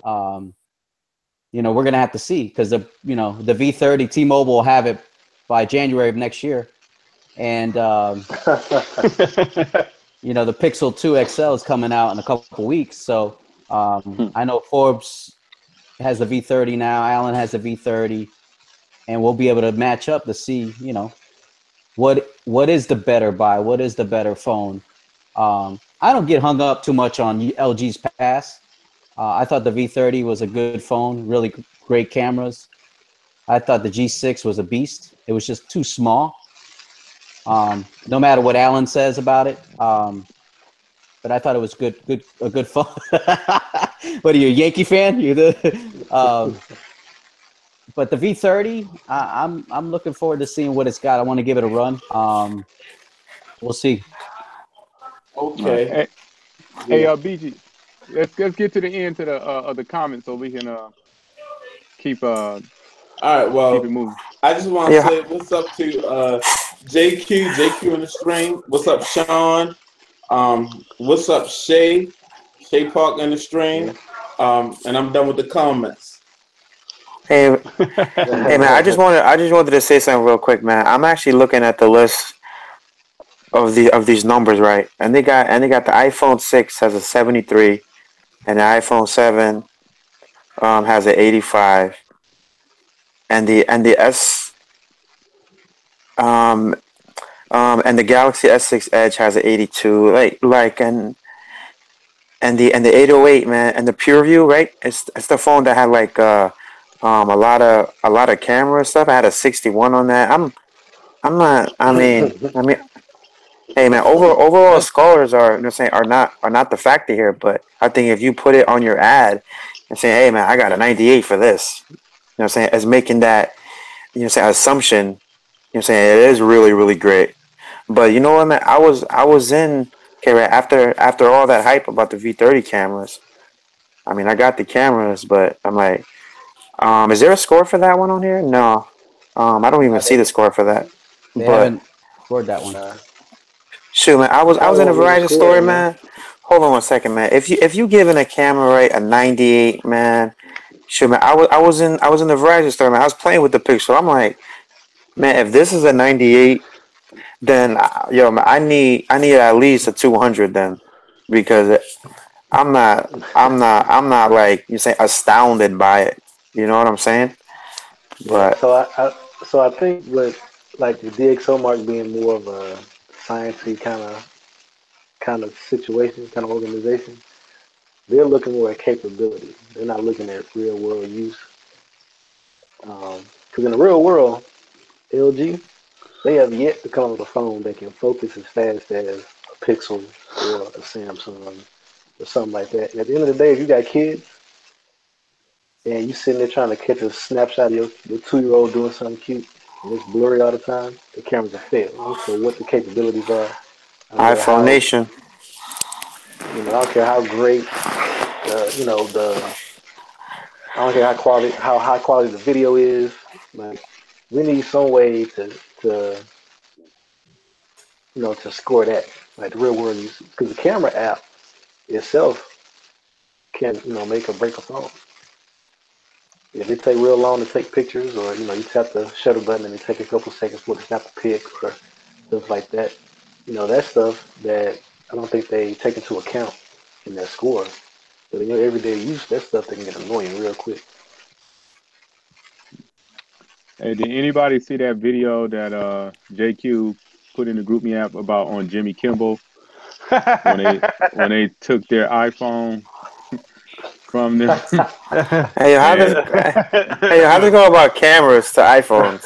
We're gonna have to see, because the V30, T-Mobile will have it by January of next year, and the Pixel 2 XL is coming out in a couple weeks. So I know Forbes has the V30 now. Alan has the V30, and we'll be able to match up to see, what is the better buy, what is the better phone. I don't get hung up too much on LG's past. I thought the V30 was a good phone, really great cameras. I thought the G6 was a beast. It was just too small. No matter what Alan says about it, but I thought it was a good phone. What are you, a Yankee fan? But the V30, I'm looking forward to seeing what it's got. I want to give it a run. We'll see. Okay. Hey, BG, let's get to the end to the of the comments so we can keep All right. keep it Well, moving. I just want to say what's up to JQ in the stream. What's up, Sean? What's up, Shay Park in the stream. And I'm done with the comments. Hey, hey, man! I just wanted to say something real quick, man. I'm actually looking at the list of these numbers, right? And they got the iPhone 6 has a 73, and the iPhone 7 has an 85, and the and the Galaxy S6 Edge has an 82. And the 808, man, and the PureView, right? It's the phone that had a lot of camera stuff. I had a 61 on that. I'm not. I mean, hey, man. Overall scores are not the factor here. But I think if you put it on your ad and say, hey, man, I got a 98 for this, saying, as making that, assumption, saying it is really, really great. But you know what, man? I was in, okay, right after all that hype about the V30 cameras. I mean, I got the cameras, but I'm like, is there a score for that one on here? No. I don't even see the score for that. They But haven't scored that one. shoot, man, I was in a Probably won't Verizon even score store, it, man. man. Hold on one second, man. If you giving a camera, right, a 98, man. Shoot, man, I was in the Verizon store, man. I was playing with the Pixel. I'm like, man, if this is a 98, then yo, man, I need at least a 200 then, because I'm not like you say astounded by it. You know what I'm saying? Yeah. But So I think with like the DxO Mark being more of a sciencey kind of situation, kind of organization, they're looking more at capability. They're not looking at real world use. Because in the real world, LG, they have yet to come up with a phone that can focus as fast as a Pixel or a Samsung or something like that. And at the end of the day, if you got kids and you sitting there trying to catch a snapshot of your 2-year-old doing something cute and it's blurry all the time, the cameras will fail. I don't care what the capabilities are. I don't care iPhone how Nation, I don't care how great I don't care how high quality the video is. Like we need some way to to score that, like the real world use, because the camera app itself can make or break a phone. If it take real long to take pictures, or you tap the shutter button and it take a couple seconds for it to snap a pic or stuff like that, that stuff that I don't think they take into account in their score. But in your everyday use, that stuff that can get annoying real quick. Hey, did anybody see that video that JQ put in the group me app about on Jimmy Kimmel when they took their iPhone from them? hey, how does And it go about cameras to iPhones?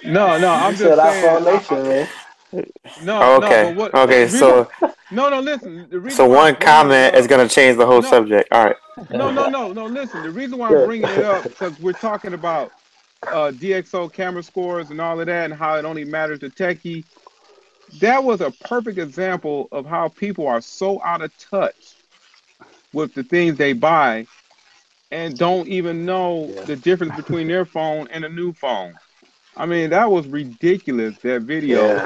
no, You I'm said just saying. iPhone Nation, man. No, no, Okay. but what Okay. the reason? So No, no, listen. The reason so why I'm one bringing it comment is up. gonna change the whole No, subject. All right. no. Listen, the reason why I'm Yeah. bringing it up because we're talking about DxO camera scores and all of that, and how it only matters to techie. That was a perfect example of how people are so out of touch with the things they buy and don't even know Yeah. the difference between their phone and a new phone. I mean, that was ridiculous, that video.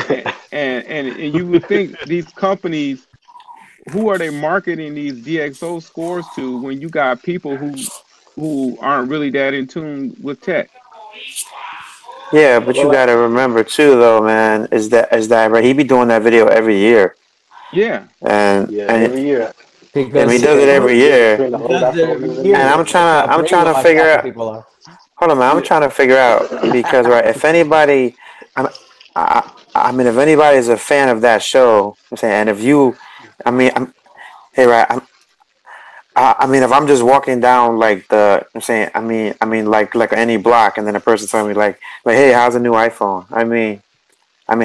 Yeah. And you would think these companies, who are they marketing these DxO scores to when you got people who aren't really that in tune with tech? Yeah, but you Well, gotta remember too, though, man, is that right? He be doing that video every year, Yeah. and yeah, and every year and he Because you does it can't tell every the difference year. between the he old does it iPhone every and the And new year. one. That's how I'm trying to brainwashed figure half the out. people are. Hold on, man. I'm Yeah. trying to figure out because right, if anybody, I'm, I mean, if anybody is a fan of that show, I'm saying, and if you, I mean, hey, right, I mean, if I'm just walking down like I'm saying, like any block, and then a person telling me like, hey, how's the new iPhone? I mean,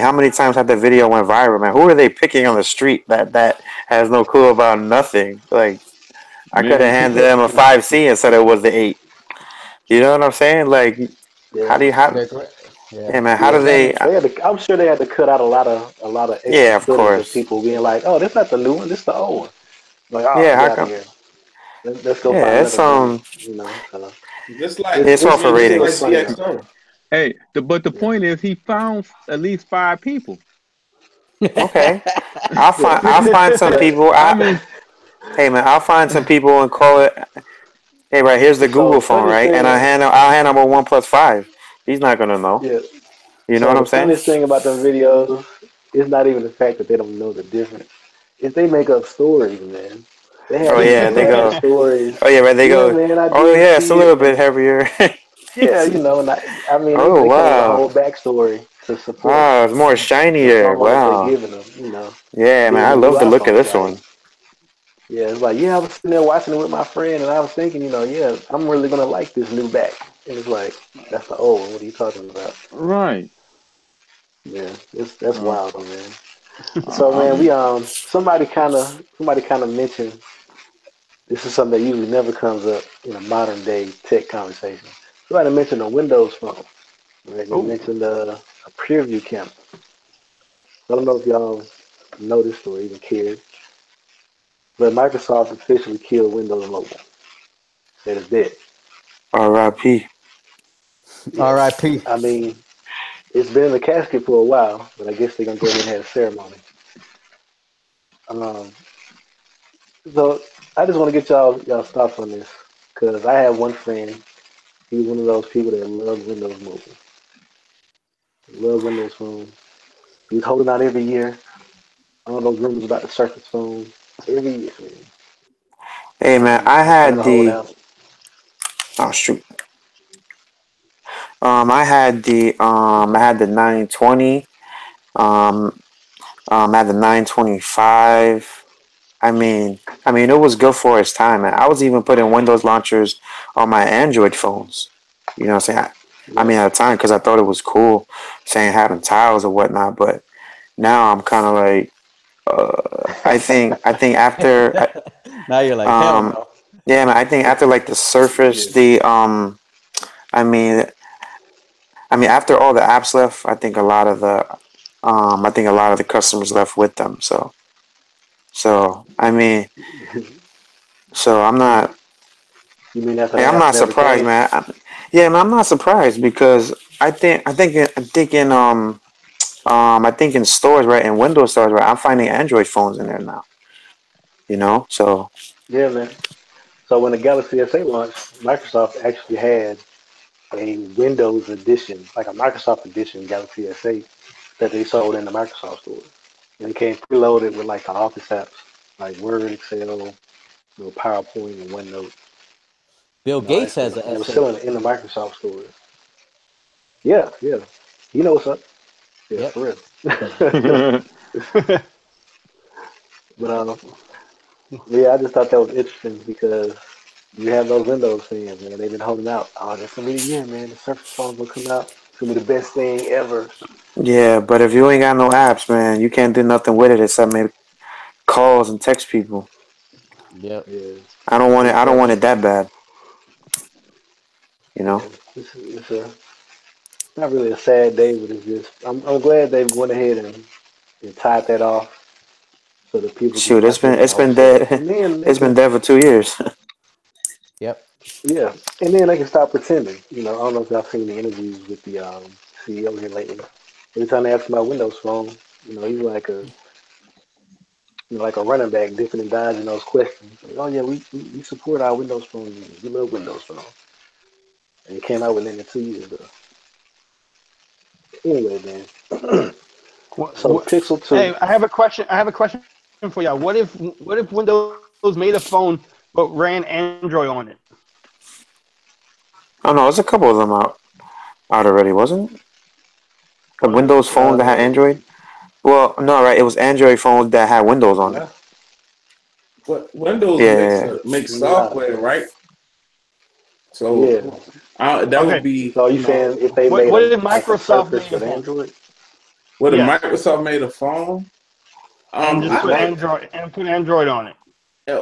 how many times have the video went viral, man? Who are they picking on the street that has no clue about nothing? Like, I could have Many handed people. them a 5C and said it was the 8. You know what I'm saying? Like, how Yeah. do you how? They're great. Yeah. Yeah, man. How Yeah. do they? They had to, I'm sure they had to cut out a lot of extra Yeah, of footage of course. people being like, "Oh, this not the new one. This the old one." Like, oh, Yeah, get how out of come? here. Let's go find Yeah, it's another dummy. You know. So Just like, it's all I for mean, it's just still like ratings. funny though. DxO. Hey, but the Yeah. point is, he found at least 5 people. Okay, Yeah. I'll find some But people. I mean, Hey man, I'll find some people and call it. Hey, right here's the so Google phone, funniest right? And thing. I'll hand him a 1+5. He's not gonna know. Yeah. You know So what the I'm saying? funniest thing about them videos is not even the fact that they don't know the difference. If they make up stories, man. They Oh have these yeah, they sad go. stories. Oh yeah, right. They Yeah, go. man, I Oh did yeah, it's a see little it, bit and heavier. yeah, and I mean, Oh they come with a wow. whole backstory to support it. Wow, it's more The shinier. promos they Wow. giving them, Yeah, man, being I the new love the look of iPhone. this Like, one. yeah, it's like, yeah, I was sitting there watching it with my friend, and I was thinking, yeah, I'm really gonna like this new back. And it's like, that's the old one. What are you talking about? right. Yeah, that's Uh, wild, man. So, man, I'm somebody kind of mentioned this is something that usually never comes up in a modern day tech conversation. Somebody mentioned a Windows phone. Right? They oh, mentioned a preview camera. I don't know if y'all noticed or even cared, but Microsoft officially killed Windows Mobile. Said it's dead. R.I.P. Yeah, R.I.P. I mean, it's been in the casket for a while, but I guess they're gonna go ahead and have a ceremony. Um, so I just want to get y'all's thoughts on this because I have one friend. He's one of those people that loves Windows Mobile, love Windows Phone. He's holding out every year. All those rumors about the Surface Phone every year, man. Hey man, I He's trying had to hold the. out. Oh shoot. I had the 920. Um, I had the 925. I mean, it was good for its time, man. I was even putting Windows launchers on my Android phones. You know what I'm saying? I Yeah. mean, at the time, because I thought it was cool, saying having tiles or whatnot. But now I'm kind of like, I think after, Now you're like, hell um, no. yeah, man. I think after like the Surface, Yeah. I mean, after all the apps left, I think a lot of the customers left with them. So I mean, so I'm not. You mean after the Hey, I'm apps not never surprised, came? man. Yeah, man, I'm not surprised because I think in stores, right, in Windows stores, right, I'm finding Android phones in there now. So Yeah, man. So when the Galaxy S8 launched, Microsoft actually had a Windows edition, like a Microsoft edition Galaxy S8 that they sold in the Microsoft store. And it came preloaded with like the Office apps, like Word, Excel, PowerPoint, and OneNote, Bill and all that Gates has stuff. an And they were S8. selling it in the Microsoft stores. Yeah, yeah. You know what's up? Yeah, Yep. for real. But yeah, I just thought that was interesting because you have those Windows fans, man. They've been holding out. Oh, that's gonna be the year, man. The Surface phone will come out. It's gonna be the best thing ever. Yeah, but if you ain't got no apps, man, you can't do nothing with it except maybe calls and text people. Yep. Yeah, I don't want it. it's I don't want tough. it that bad. You Yeah, know. it's not really a sad day, but it's just I'm glad they went ahead and tied that off so that people can Shoot, stop getting it's all been upset. dead. And then they It's been can, dead for 2 years. Yep. yeah, and then they can stop pretending. You know, I don't know if y'all seen the interviews with the CEO here lately. Every time they ask him about Windows Phone, he's like like a running back, dipping and dodging those questions. Like, oh yeah, we support our Windows Phone users. We love Windows Phone. And it came out within the 2 years though. Anyway, man. So Pixel Hey, 2. I have a question. I have a question for y'all. What if Windows made a phone but ran Android on it? Oh no, there's a couple of them out already, wasn't it? The Windows phones that had Uh, Android. Well, no, right? It was Android phones that had Windows on it. no, But Windows makes Yeah, no, software, right? So yeah. that would Okay. be, So you saying if they What made what if like a Microsoft Surface made a with phone? Android? whether Yes, Microsoft made a phone. and just Hmm. I put think Android on it.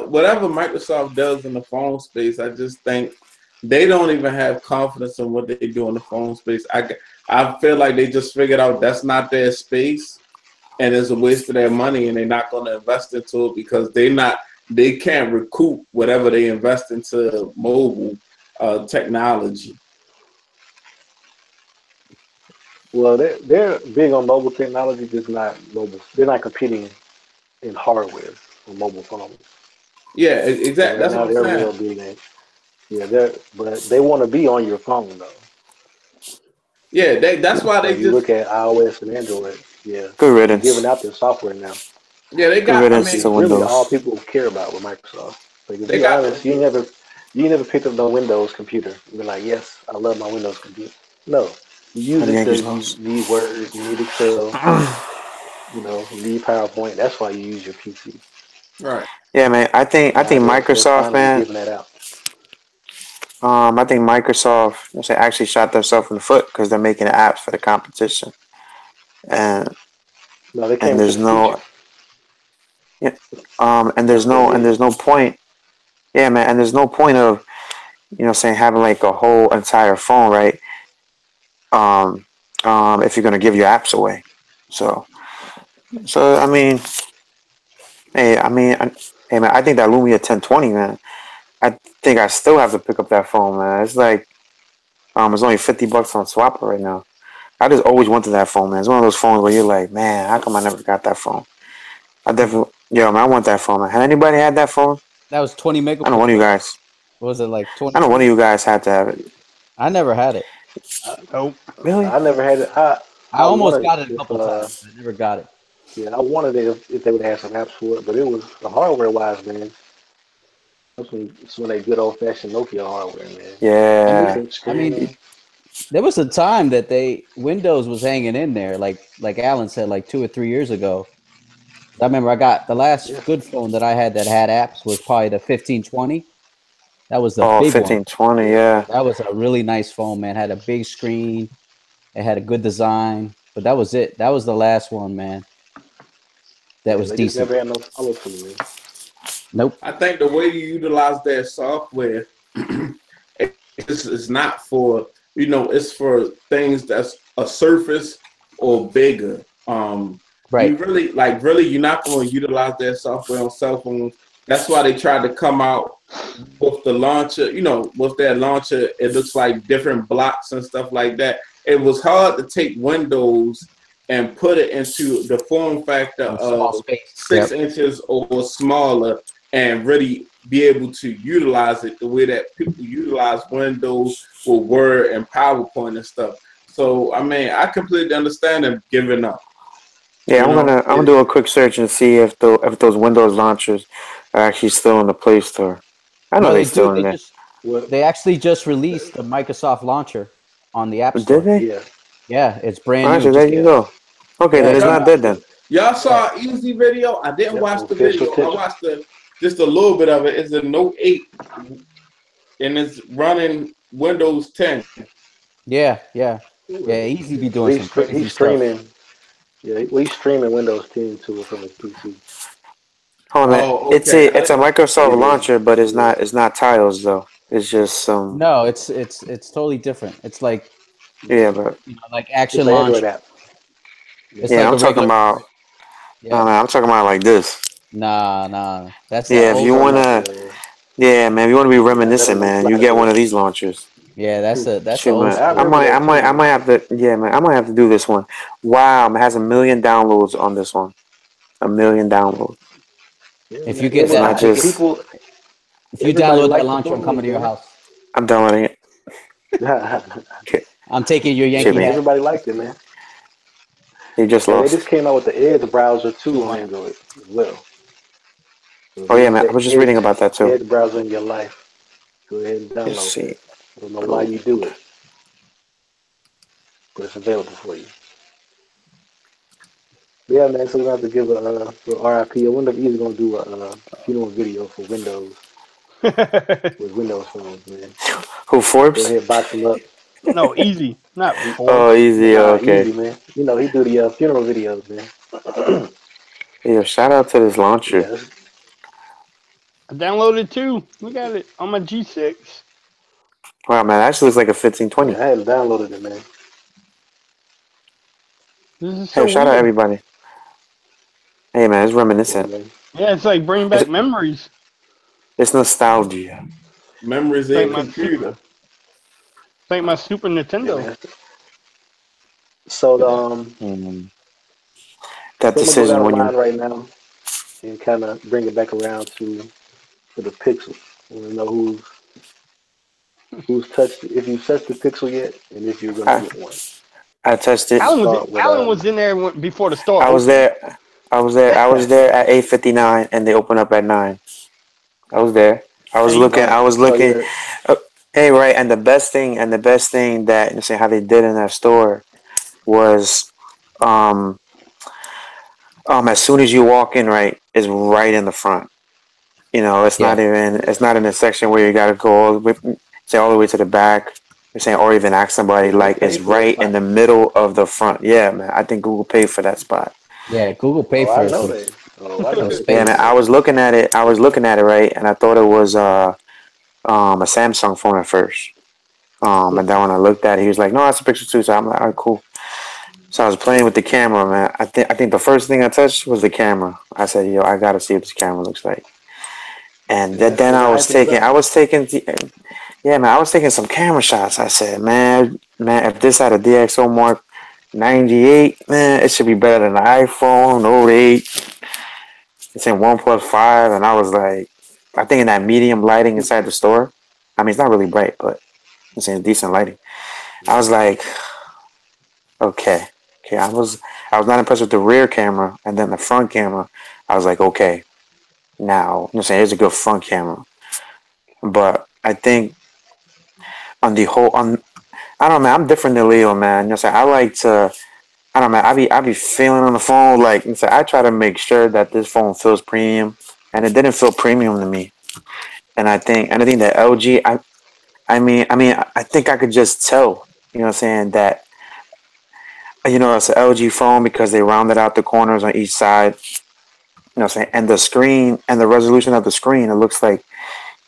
whatever Microsoft does in the phone space, I just think they don't even have confidence in what they do in the phone space. I feel like they just figured out that's not their space, and it's a waste of their money, and they're not going to invest into it because they can't recoup whatever they invest into mobile technology. Well, they're big on mobile technology, just not mobile. They're not competing in hardware on mobile phones. Yeah, So exactly. right That's what now I'm they're saying. real big in yeah. But they want to be on your phone though. Yeah, that's why So they if you just look at iOS and Android, yeah, good they're giving riddance. out their software now, yeah they Good got. I riddance mean, to which is really all Windows. people care about with Microsoft. Like if they you're got honest, you never picked up no Windows computer. You're like, yes, I love my Windows computer. No, you use And it Yankees because you lost. need Word, you need Excel, you need PowerPoint. That's why you use your PC. right. Yeah, man. And I now think they're Microsoft, finally man. giving that out. I think Microsoft actually shot themselves in the foot because they're making apps for the competition, and No, they and came into there's the future. no yeah, That's what it and is. there's no point. Yeah, man. And there's no point of saying having like a whole entire phone, right? Um, if you're gonna give your apps away, so I mean, hey, hey man, I think that Lumia 1020, man. I think I still have to pick up that phone, man. It's like it's only $50 on Swapper right now. I just always wanted that phone, man. It's one of those phones where you're like, man, how come I never got that phone? I definitely, yo, man, I want that phone, man. Had anybody had that phone? That was 20 I know one of you megapixels. guys. What was it like I know one of 2020? you guys had to have it. I never had it. I, Nope. Really? I never had it. I I almost wanted got it a if couple times. I never got it. yeah, I wanted it if they would have some apps for it, but it was the hardware wise, man. That's when they good old fashioned Nokia hardware, man. I mean, Yeah. Touch I mean, screen. there was a time that Windows was hanging in there, like Alan said, like 2 or 3 years ago. I remember I got the Yeah. last good phone that I had that had apps was probably the 1520. That was the Oh, big one. 1520, Yeah. yeah. That was a really nice phone, man. Had a big screen. It had a good design, but that was it. That was the last one, man. That Yeah. was They just decent. never had no follow through, man. Nope. I think the way you utilize their software it's not for it's for things that's a surface or bigger. You Right. really you're not going to utilize their software on cell phones. That's why they tried to come out with the launcher. With their launcher, it looks like different blocks and stuff like that. It was hard to take Windows and put it into the form factor On small of space. 6 inches or smaller and really be able to utilize it the way that people utilize Windows with Word and PowerPoint and stuff. So I mean, I completely understand them giving up. Yeah, I'm gonna do a quick search and see if those Windows launchers are actually still in the Play Store. I know No, they're they do. still in there. Well, They actually just released the Microsoft launcher on the App Did Store. they? yeah. Yeah, it's brand new. Actually, Just there you Yeah. go. Okay, yeah, then it it's came not out. dead then. Y'all Yeah. saw an easy video. I didn't Yep. watch On the official video. I attention. watched just a little bit of it. It's a Note 8 and it's running Windows 10. Yeah, yeah. Yeah, Easy be doing some crazy He's stuff. streaming. Yeah, he's streaming Windows 10 to it from his PC. Hold on, Oh, it's okay. a Microsoft Yeah, launcher, but yeah. it's not Tiles though. It's just some No, it's totally different. It's like yeah, but like It's Action an Launch. Android app. It's Yeah. yeah, like I'm a talking regular. about Yeah. no man, I'm talking about like this. Nah. That's Yeah, that if You old you talking school. about wanna the yeah, man, if you wanna be yeah, that reminiscent, on the man, you flat get one of board. these launchers. Yeah, that's a Shoot, old man, I school. remember that too, I man. might have to, yeah, man, I might have to do this one. Wow, man, it has 1 million downloads on this one. 1 million downloads. Yeah, If you man. Yeah, get So man. I that, just, People, if you everybody download that liked the launcher, I'm coming phones, to your man. house. I'm downloading it. Okay, I'm taking your shit, Yankee man, hat. Everybody liked it, man. you just And they just lost. came out with the Edge browser Good too on plan. Android as well. So if Oh you yeah, want man, I that was just reading about that too. Edge browser in your life, go ahead and Let's download see. that. I don't know why Oh, you do it, but it's available for you. But yeah, man. So we're gonna have to give a RIP. I wonder if he's gonna do a funeral video for Windows with Windows phones, man. who Go Forbes? ahead, box him up. No, easy, not He, Oh, Forbes. easy. nah, Okay. easy, man. You know he do the funeral videos, man. Yeah, shout out to this launcher. Yeah, I downloaded too. Look at it on my G6. Wow, man, that actually looks like a 1520. yeah. I hadn't downloaded it, man. This is Hey, so shout out weird. everybody. Hey, man, it's Yeah, reminiscent. man. Yeah, it's like bringing It's, back memories. it's nostalgia. Memories It's like in my computer. Super Yeah, Nintendo. man. So Mm. That so I'm gonna go decision down the when you line right now and kind of bring it back around to the Pixel. I want to know who's touched it, if you've touched the Pixel yet, and if you're gonna I, get one. I touched it. I'm gonna start with Alan was in there before the store I was opened. there. I was there at 8:59, and they open up at 9. I was there. I was Hey, looking. I was so looking. yeah, Uh, hey, right, and the best thing that you say how they did in that store was, um, as soon as you walk in, right, is right in the front. You know, Yeah. it's not in a section where you got to go say all the way to the back. You're saying, or even ask somebody. yeah, they Like paid it's for that right in spot. the middle of the front. Yeah, man. I think Google paid for that spot. Yeah, Google paid Oh, for I it know for that. Oh, I know those they paid Yeah, man. for space. I that. was looking at it. I was looking at it, right, and I thought it was a Samsung phone at first. And then when I looked at it, he was like, "No, that's a Pixel 2." So I'm like, "All right, cool." So I was playing with the camera, man. I think the first thing I touched was the camera. I said, "Yo, I gotta see what this camera looks like." And Yeah, then they're hyping it up. yeah, man, I was taking some camera shots. I said, man, if this had a DxO Mark 98, man, it should be better than the iPhone Note 8. It's in OnePlus 5, and I was like, I think in that medium lighting inside the store. I mean, it's not really bright, but it's in decent lighting. I was like, okay, okay. I was not impressed with the rear camera, and then the front camera. I was like, okay, now I'm saying it's a good front camera, but I think on the whole, I don't know, man, I'm different than Leo, man. You know, what I'm saying I like to. I don't know, man. I be feeling on the phone like so I try to make sure that this phone feels premium, and it didn't feel premium to me. And I think that LG, I think I could just tell, you know what I'm saying, that, you know, it's an LG phone because they rounded out the corners on each side, you know what I'm saying, and the screen and the resolution of the screen, it looks like,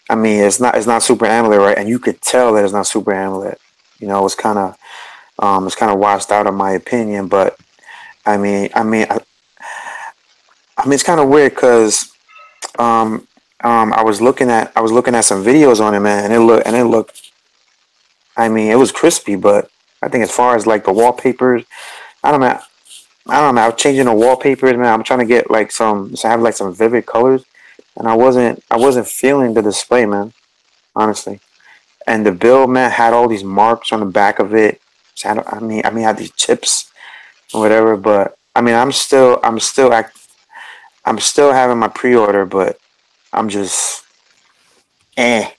I mean, it's not Super AMOLED, right? And you could tell that it's not Super AMOLED. You know, it's kind of washed out in my opinion, but I mean, I mean, I, I mean, it's kind of weird because um, I was looking at some videos on it, man, and it looked I mean, it was crispy, but I think as far as like the wallpapers, I don't know. I don't know. I was changing the wallpapers, man. I'm trying to get like so I have like some vivid colors, and I wasn't feeling the display, man. Honestly, and the build, man, had all these marks on the back of it. So I had these chips or whatever, but I mean, I'm still having my pre-order, but I'm just, eh.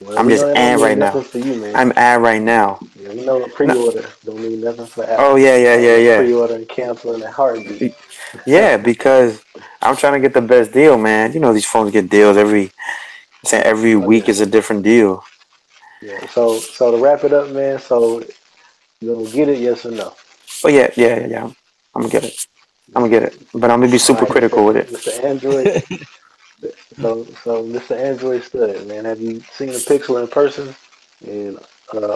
Well, I'm we just know that don't eh right mean now. nothing for you, man. I'm eh right now. Yeah, we know a No, pre-order don't mean nothing for oh Apple. yeah, I will yeah. pre-order and cancel in a heartbeat. Yeah, because I'm trying to get the best deal, man. You know these phones get deals every Oh week yeah, is a different deal. yeah. So to wrap it up, man. So You gonna get it? Yes or no? Oh yeah. I'm gonna get it. But I'm gonna be All super right, critical with it. Mr. Android. So Mr. Android Stud, man, have you seen the Pixel in person? And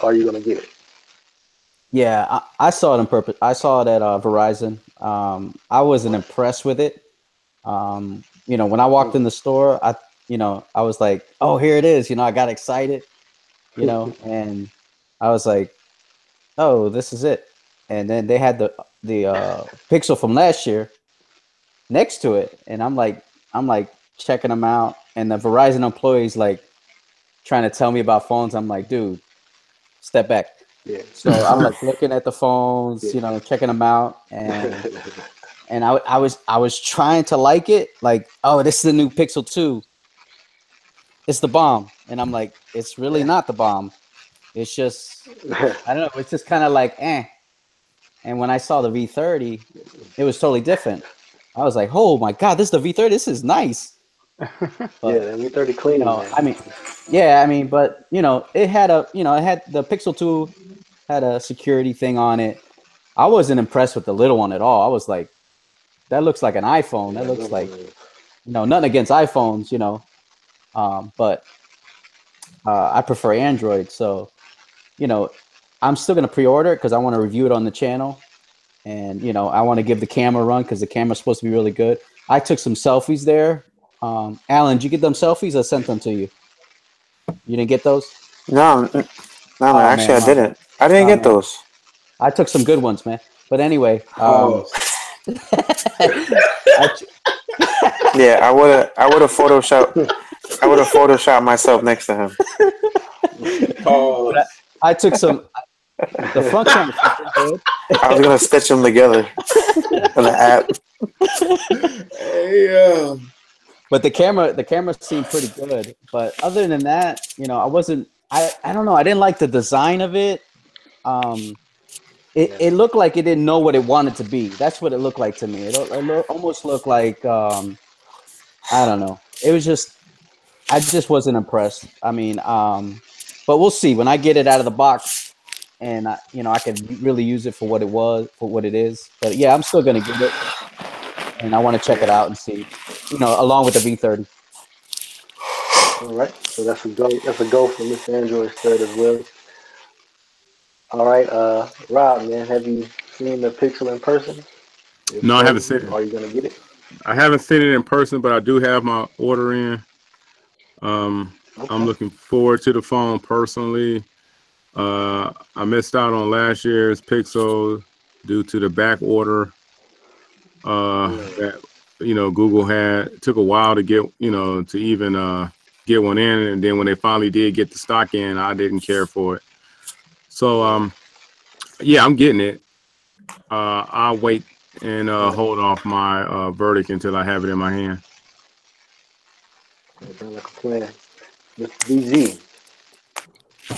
are you gonna get it? Yeah, I saw it on purpose. I saw it at Verizon. I wasn't Right. impressed with it. When I walked in the store, I was like, oh, here it is. I got excited, and I was like, oh, this is it. And then they had the Pixel from last year next to it, and I'm like checking them out, and the Verizon employees like trying to tell me about phones. I'm like, dude, step back. Yeah. So I'm like looking at the phones, Yeah. checking them out, and I was trying to like it, like, oh, this is the new Pixel 2. It's the bomb. And I'm like, it's really not the bomb. It's just, I don't know, it's just kind of like, eh. And when I saw the V30, it was totally different. I was like, oh my God, this is the V30. This is nice. Yeah, But, that V30 clean, man. I mean, yeah, I mean, but, it had it had the Pixel 2 had a security thing on it. I wasn't impressed with the little one at all. I was like, that looks like an iPhone. Yeah, That that looks little like, one is. nothing against iPhones, but I prefer Android. So, you know, I'm still going to pre-order it because I want to review it on the channel. And, I want to give the camera a run because the camera's supposed to be really good. I took some selfies there. Alan, did you get them selfies? I sent them to you. You didn't get those? No, no, man. Oh, Actually, man, I my bad. didn't. I didn't Oh, get man. those. I took some good ones, man. But anyway, Pause. I, Yeah, I would have photoshopped myself next to him. Pause. I took some. The front camera is pretty good. I was gonna stitch them together in the app. Hey, But the camera seemed pretty good. But other than that, I wasn't. I don't know. I didn't like the design of it. Um, it looked like it didn't know what it wanted to be. That's what it looked like to me. It almost looked like I don't know. It was just I just wasn't impressed. I mean, but we'll see when I get it out of the box, and I can really use it for what it is. But yeah, I'm still gonna get it, and I want to check it out and see, along with the V30. All right. So that's a go. That's a go for Mr. Android Stud as well. All right. Rob, man, have you seen the Pixel in person? If No, I haven't so, seen it. are you gonna get it? I haven't seen it in person, but I do have my order in. I'm Okay. looking forward to the phone personally. I missed out on last year's Pixel due to the back order that Google had. It took a while to get to even get one in, and then when they finally did get the stock in, I didn't care for it. So yeah, I'm getting it. I'll wait and hold off my verdict until I have it in my hand. Sounds like a plan. Mr. BG,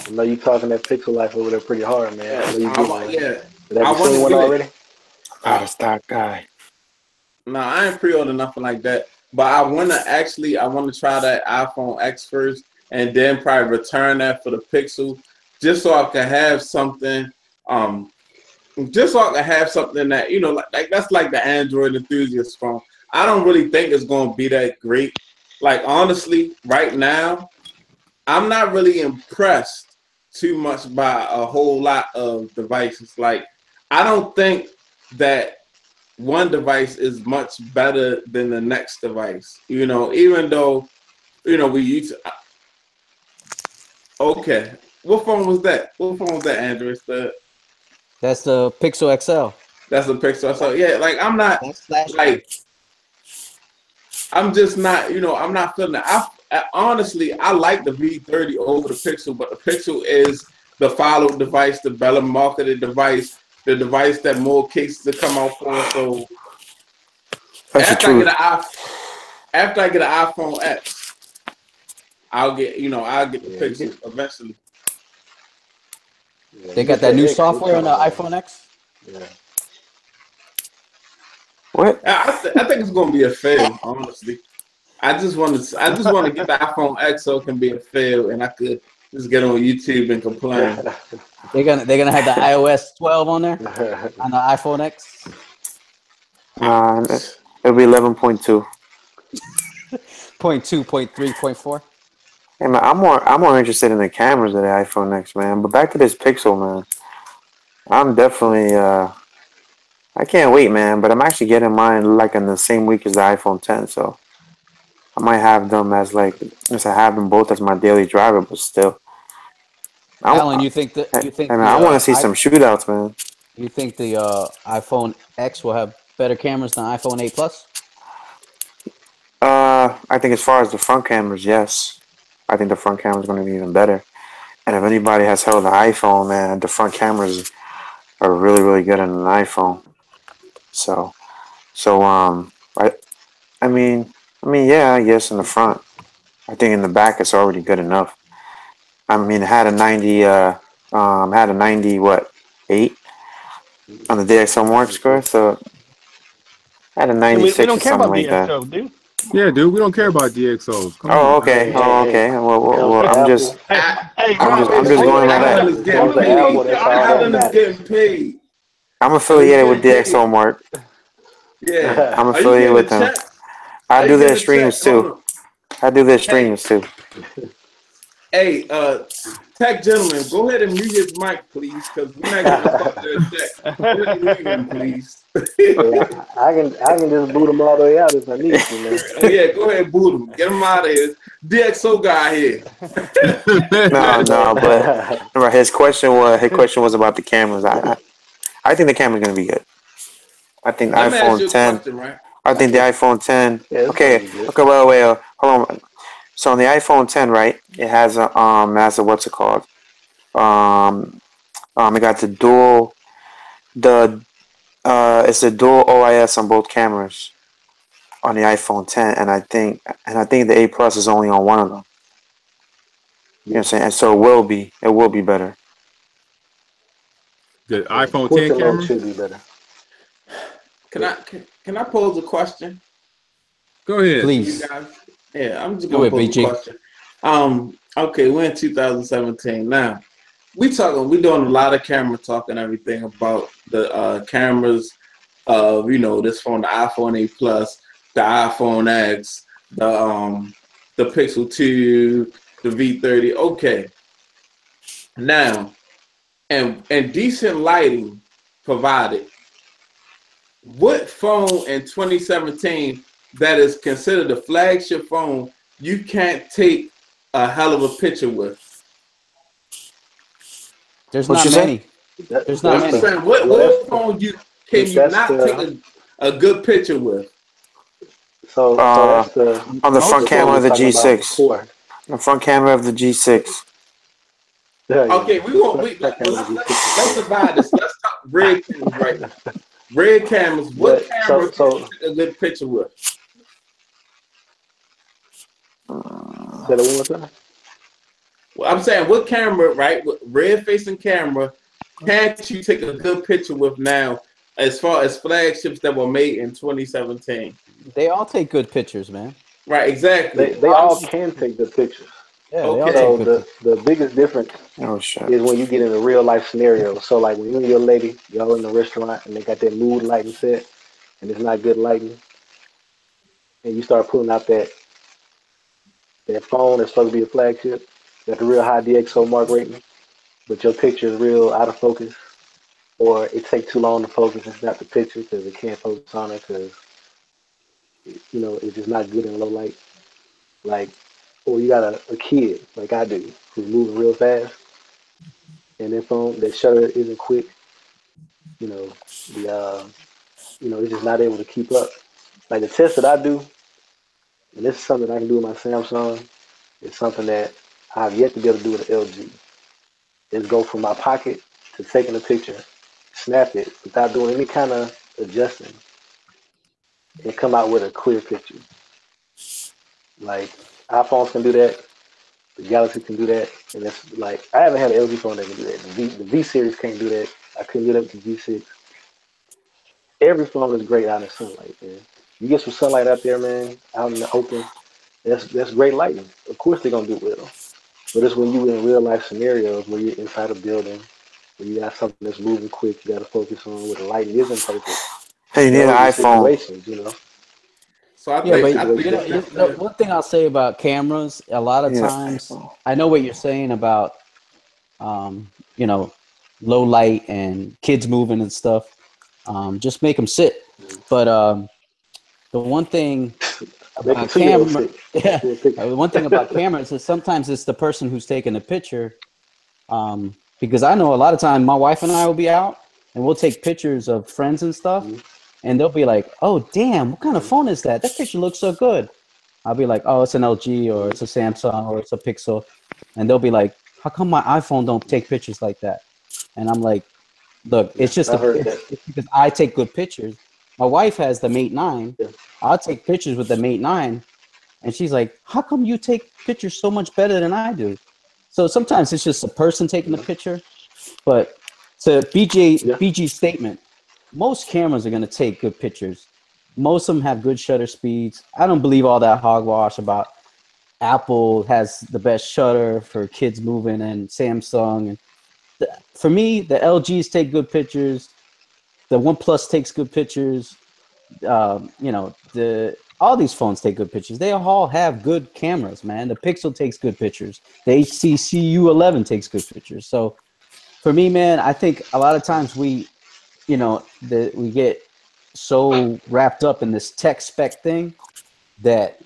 I know you talking that Pixel life over there pretty hard, man. I know you getting one. But have I you want seen to one get it. already? Out of stock guy. No, I ain't pre-order nothing like that. But I want to try that iPhone X first, and then probably return that for the Pixel, just so I can have something. Just so I can have something that like that's like the Android enthusiast phone. I don't really think it's gonna be that great. Like honestly, right now, I'm not really impressed too much by a whole lot of devices. Like I don't think that one device is much better than the next device. Even though we use. Okay, what phone was that? What phone was that? Android stud. That's the Pixel XL. That's the Pixel. So yeah, like I'm not That's last year. like I'm just not. I'm not feeling it. Honestly, I like the V30 over the Pixel, but the Pixel is the followed device, the better marketed device, the device that more cases to come out for. So That's the after truth. I get an iPhone X, I'll get the Pixel eventually. Yeah, They you got get that new X, software on the iPhone X. Yeah. What? I think it's gonna be a fail, honestly. I just want to get the iPhone X so it can be a fail, and I could Just get on YouTube and complain. They're gonna have the iOS 12 on there on the iPhone X. It'll be 11.2. 0.2, 0.3, 0.4. Hey man, I'm more interested in the cameras of the iPhone X, man. But back to this Pixel, man. I'm definitely I can't wait, man. But I'm actually getting mine like in the same week as the iPhone 10, so I might have them as like since I have them both as my daily driver, but still. Alan, you think that Man, I want to see some shootouts, man. you think the iPhone X will have better cameras than iPhone 8 Plus? I think as far as the front cameras, yes. I think the front camera is going to be even better. And if anybody has held an iPhone, man, the front cameras are really, really good on an iPhone. So, yeah, I guess in the front. I think in the back it's already good enough. I mean, it had a 90, had a 90 what 8 on the DxO Mark score, so I had a We 96 don't or care something about like that. DxO, dude. Yeah, dude, we don't care about DxOs. Come on. Oh, okay. Hey, Oh, hey, okay. when it comes Well, to I'm Apple, just, Hey, I'm just going by Alan that. is when it getting comes to paid. Apple, that's all that Alan is matters. getting paid. I'm Are you affiliated with getting paid? DxO Mark. Yeah. I'm Are you affiliated getting a with them. check? I Are do you their getting a check? streams Hold too. on. I do their Hey, streams too. hey, tech gentleman, go ahead and mute his mic, please, because we're not getting a father a check. Go ahead and mute him, please. Hey, I can just boot them all the way out if I need to, man. Yeah, go ahead and boot him. Get him out of here. DxO guy here. No, but remember his question was about the cameras. I think the camera's gonna be good. I think the Let me ask you iPhone a 10. question, right? I think the iPhone 10. Yeah, it's gonna Okay, be good. okay, wait, hold on. So on the iPhone 10, right? It has a what's it called? It got the it's the dual OIS on both cameras on the iPhone 10, and I think the 8 Plus is only on one of them. You know what I'm saying? And so it will be better. The Yeah, iPhone 10 portrait mode camera? should be better. Can I pose a question Go ahead. to you Please guys? Yeah, I'm just do gonna it, pose a BG. question. Okay, we're in 2017 now. We're doing a lot of camera talk and everything about the cameras of this phone, the iPhone 8 Plus, the iPhone X, the Pixel 2, the V30. Okay, now and decent lighting provided. What phone in 2017 that is considered a flagship phone you can't take a hell of a picture with? There's What not you say? many. There's not I'm That's just many. the saying, well. what phone can you That's not take the a good picture with? so that's the On the front the phone camera we of the were talking about G6. before. The front camera of the G6. Yeah, yeah. Okay, we won't. Well, let's divide this. Let's talk red cameras, right? Red cameras. What But camera so can you so take a good picture with? say that one more time. Well, I'm saying, what camera, right? Red facing camera, can't you take a good picture with now, as far as flagships that were made in 2017? They all take good pictures, man. Right, exactly. They all can take good pictures. Yeah, they all Okay. take So good pictures. the biggest difference Oh shit. is when you get in a real life scenario. So like when you and your lady, y'all in the restaurant and they got that mood lighting set and it's not good lighting, and you start pulling out that phone that's supposed to be a flagship, got the real high DxO Mark rating, but your picture is real out of focus, or it takes too long to focus and snap the picture because it can't focus on it because it's just not good in low light. Like, or you got a kid like I do who's moving real fast, and their phone, their shutter isn't quick. You know, the it's just not able to keep up. Like the test that I do, and this is something I can do with my Samsung. It's something that I've yet to be able to do with an LG. Is go from my pocket to taking a picture, snap it without doing any kind of adjusting, and come out with a clear picture. Like iPhones can do that, the Galaxy can do that, and it's like I haven't had an LG phone that can do that. The V series can't do that. I couldn't get up to V6. Every phone is great out in sunlight, man. You get some sunlight out there, man, out in the open. That's great lighting. Of course they're gonna do well. But it's when you in real life scenarios where you're inside a building, where you got something that's moving quick, you got to focus on where the lighting isn't perfect. Hey, you need an Those are iPhone. situations, you know. So I Yeah, think but I think it's the definitely one thing I'll say about cameras, a lot of Yeah, times, iPhone. I know what you're saying about, you know, low light and kids moving and stuff. Just make them sit. But the one thing Make a about 2-year-old camera, sick. yeah, Full picture. the one thing about cameras is sometimes it's the person who's taking the picture. Because I know a lot of time my wife and I will be out and we'll take pictures of friends and stuff, Mhm. and they'll be like, "Oh, damn, what kind of phone is that? That picture looks so good." I'll be like, "Oh, it's an LG or it's a Samsung or it's a Pixel," and they'll be like, "How come my iPhone don't take pictures like that?" And I'm like, "Look, Yeah, I heard that. it's because I take good pictures. My wife has the Mate 9. Yeah. I'll take pictures with the Mate 9, and she's like, "How come you take pictures so much better than I do?" So sometimes it's just a person taking the Yeah. picture. But to Yeah. BG's statement, most cameras are going to take good pictures. Most of them have good shutter speeds. I don't believe all that hogwash about Apple has the best shutter for kids moving and Samsung. And for me, the LGs take good pictures. The OnePlus takes good pictures. You know, all these phones take good pictures. They all have good cameras, man. The Pixel takes good pictures. The HTC U11 takes good pictures. So for me, man, I think a lot of times we get so wrapped up in this tech spec thing that,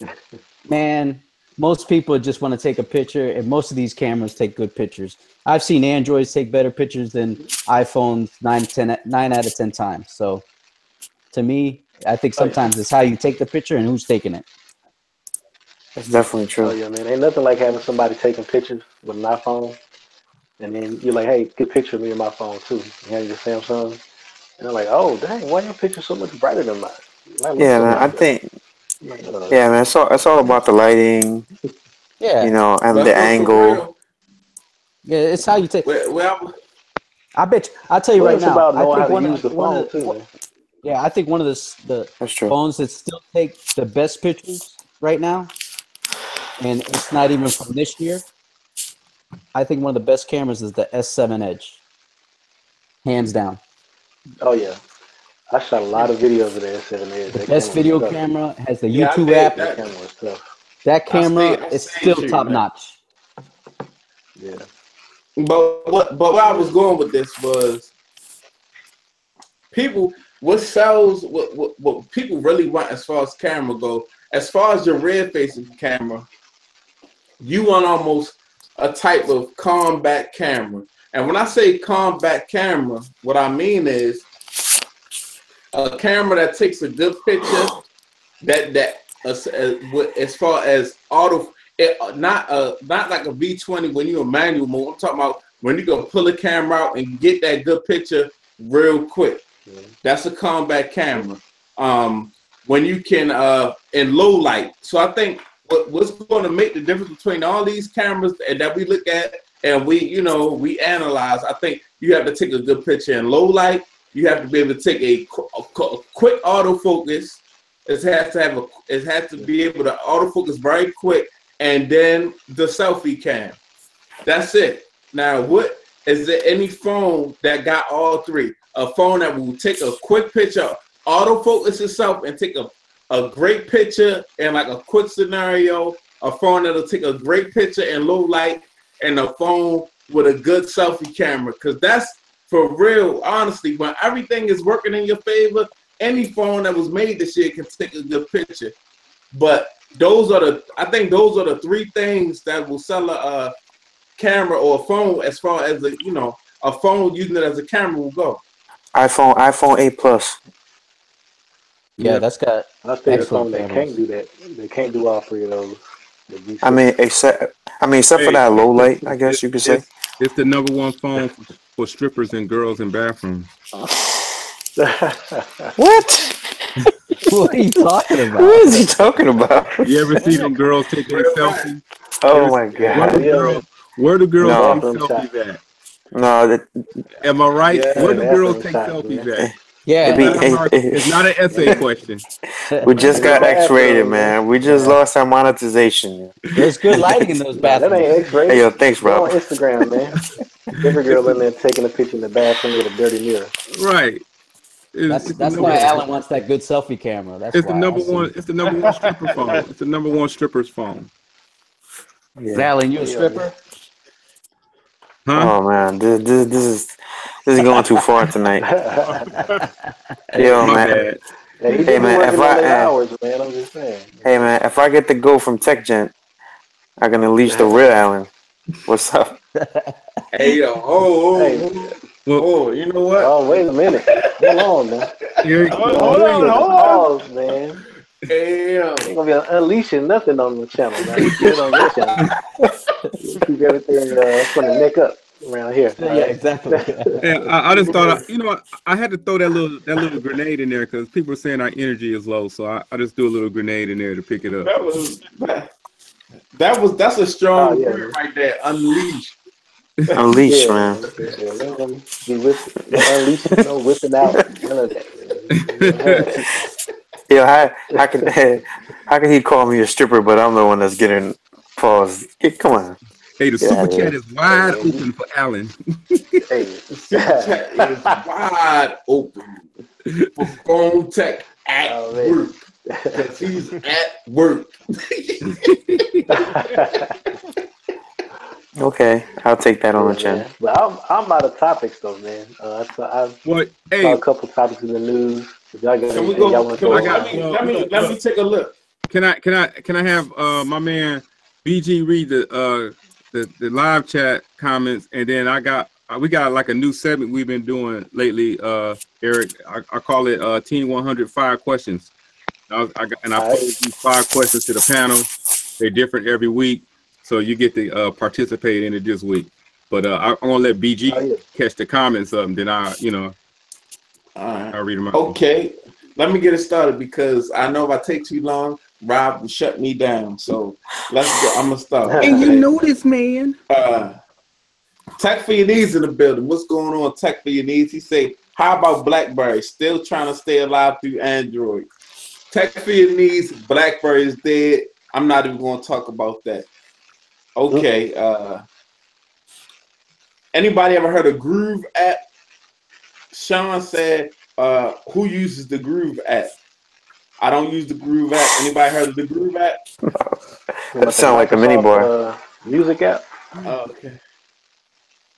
man, most people just want to take a picture, and most of these cameras take good pictures. I've seen Androids take better pictures than iPhones 9 out of 10 times. So to me, I think Oh yeah. sometimes it's how you take the picture and who's taking it. That's definitely Oh true. yeah, man. Ain't nothing like having somebody taking pictures with an iPhone, and then you're like, "Hey, get a picture of me on my phone too." You have your Samsung, and they're like, "Oh, dang, why your picture so much brighter than mine? Mine looks Yeah, so man. much I better." think I'm like, yeah, man. It's all about the lighting, Yeah, and the but for angle. real, yeah, it's how you take. well, I bet I'll tell you Well, right it's now. about I knowing how think to use the phone too, man. yeah, I think one of the That's true. phones that still take the best pictures right now, and it's not even from this year. I think one of the best cameras is the S7 Edge, hands down. Oh yeah, I shot a lot of videos of the S7 Edge. The That best camera was video tough. camera has the yeah, I YouTube did app. That that. camera was tough. That camera I is stayed still shooting top that. notch. Yeah, But where I was yeah. going with this was people what sells what people really want as far as camera go. As far as your rear facing camera, you want almost a type of combat camera. And when I say combat camera, what I mean is a camera that takes a good picture as far as not like a V20 when you're in manual mode. I'm talking about when you can pull a camera out and get that good picture real quick. Yeah. That's a combat camera. When you can in low light. So I think what's going to make the difference between all these cameras that we look at and we analyze. I think you have to take a good picture in low light. You have to be able to take a quick autofocus. It has to be able to autofocus very quick, and then the selfie cam. That's it. Now, what is there any phone that got all three? A phone that will take a quick picture, autofocus itself, and take a great picture in like a quick scenario. A phone that'll take a great picture in low light, and a phone with a good selfie camera. Because that's for real, honestly, when everything is working in your favor, any phone that was made this year can take a good picture. But I think those are the three things that will sell a camera or a phone as far as a phone using it as a camera will go. iPhone 8 Plus. Yeah, Yeah. that's got I think the excellent phone that can't cameras. do that, they can't do all three of those. The I V6. mean, except for Hey, that low light, I guess you could say. it's the number one phone for strippers and girls in bathrooms. What? What are you talking What about? is he talking about? You ever see them girls take their Real rap. selfies? You Oh ever my see, where Hell do god. yeah, man. girls where do The girls No, take bathroom shot. selfies at? no. Am I right? Yeah. Where The do girls bathroom take shots, man. selfies at? Yeah. It's not an essay question. We just got X-rated, man. We just lost our monetization. There's good lighting in those Nah, that bathrooms. ain't X-rated. Hey, yo, thanks, Go Rob. on Instagram, man. Every girl in there taking a picture in the bathroom with a dirty mirror. Right. That's why Alan wants that good selfie camera. That's It's why. the number one. It's the number one stripper phone. It's the number one stripper's phone. Yeah. Alan, you a stripper? Huh? Oh man, this is going too far tonight. Yo, My man. bad. Hey, he Hey, be man, working if them late I hours, man. I'm just saying. hey man, if I get to go from Tech Gent, I can unleash the real Alan. What's up? Hey, yo, Well, you know what? Oh, wait a minute. Hold on, man. Hold on. Pause, man. Hey, yo. Ain't gonna be unleashing nothing on the channel, man. Keep it on your channel. You keep everything from the neck up around here. Yeah, Right? exactly. yeah, I just thought, I had to throw that little grenade in there because people are saying our energy is low, so I just do a little grenade in there to pick it up. That's a strong yeah, word right there. Unleash. Unleash, man. Be whipping, no unleashing, no whipping out, none of that. Yo, how can he call me a stripper, but I'm the one that's getting paused? Come on. Hey, the Get super outta here. chat is wide open for Alan. Hey, The super chat is wide open for Phone Tech at work. Because he's at work. Okay, I'll take that on the chin. Man. But I'm out of topics though, man. I saw a couple topics in the news. If y'all got Can we anything go? y'all want to throw Let me take a look. Can I have my man BG read the live chat comments, and then we got like a new segment we've been doing lately, Eric. I call it Team 105 questions. I pose these 5 questions to the panel. They're different every week, so you get to participate in it this week. But I'm gonna let BG catch the comments up, and then I'll read them out. Okay, let me get it started because I know if I take too long, Rob will shut me down. So let's go. I'm gonna start. And you know this, man. Tech for your needs in the building. What's going on, Tech for your needs? He say, how about BlackBerry? Still trying to stay alive through Android. Tech for your needs. BlackBerry is dead. I'm not even going to talk about that. Okay. Anybody ever heard of Groove app? Sean said, who uses the Groove app? I don't use the Groove app. Anybody heard of the Groove app? That sounds like a mini bar. Music app. Okay.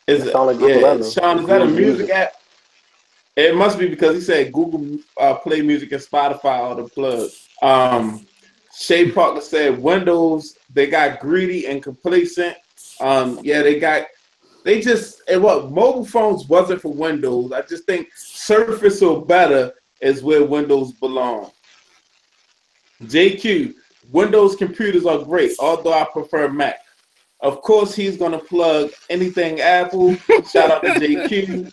Is it? Yeah, Sean, is that a music app? It must be because he said Google Play Music and Spotify are the plug. Shay Parker said Windows, they got greedy and complacent. Mobile phones wasn't for Windows. I just think Surface or better is where Windows belong. JQ, Windows computers are great, although I prefer Mac. Of course, he's gonna plug anything Apple. Shout out to JQ.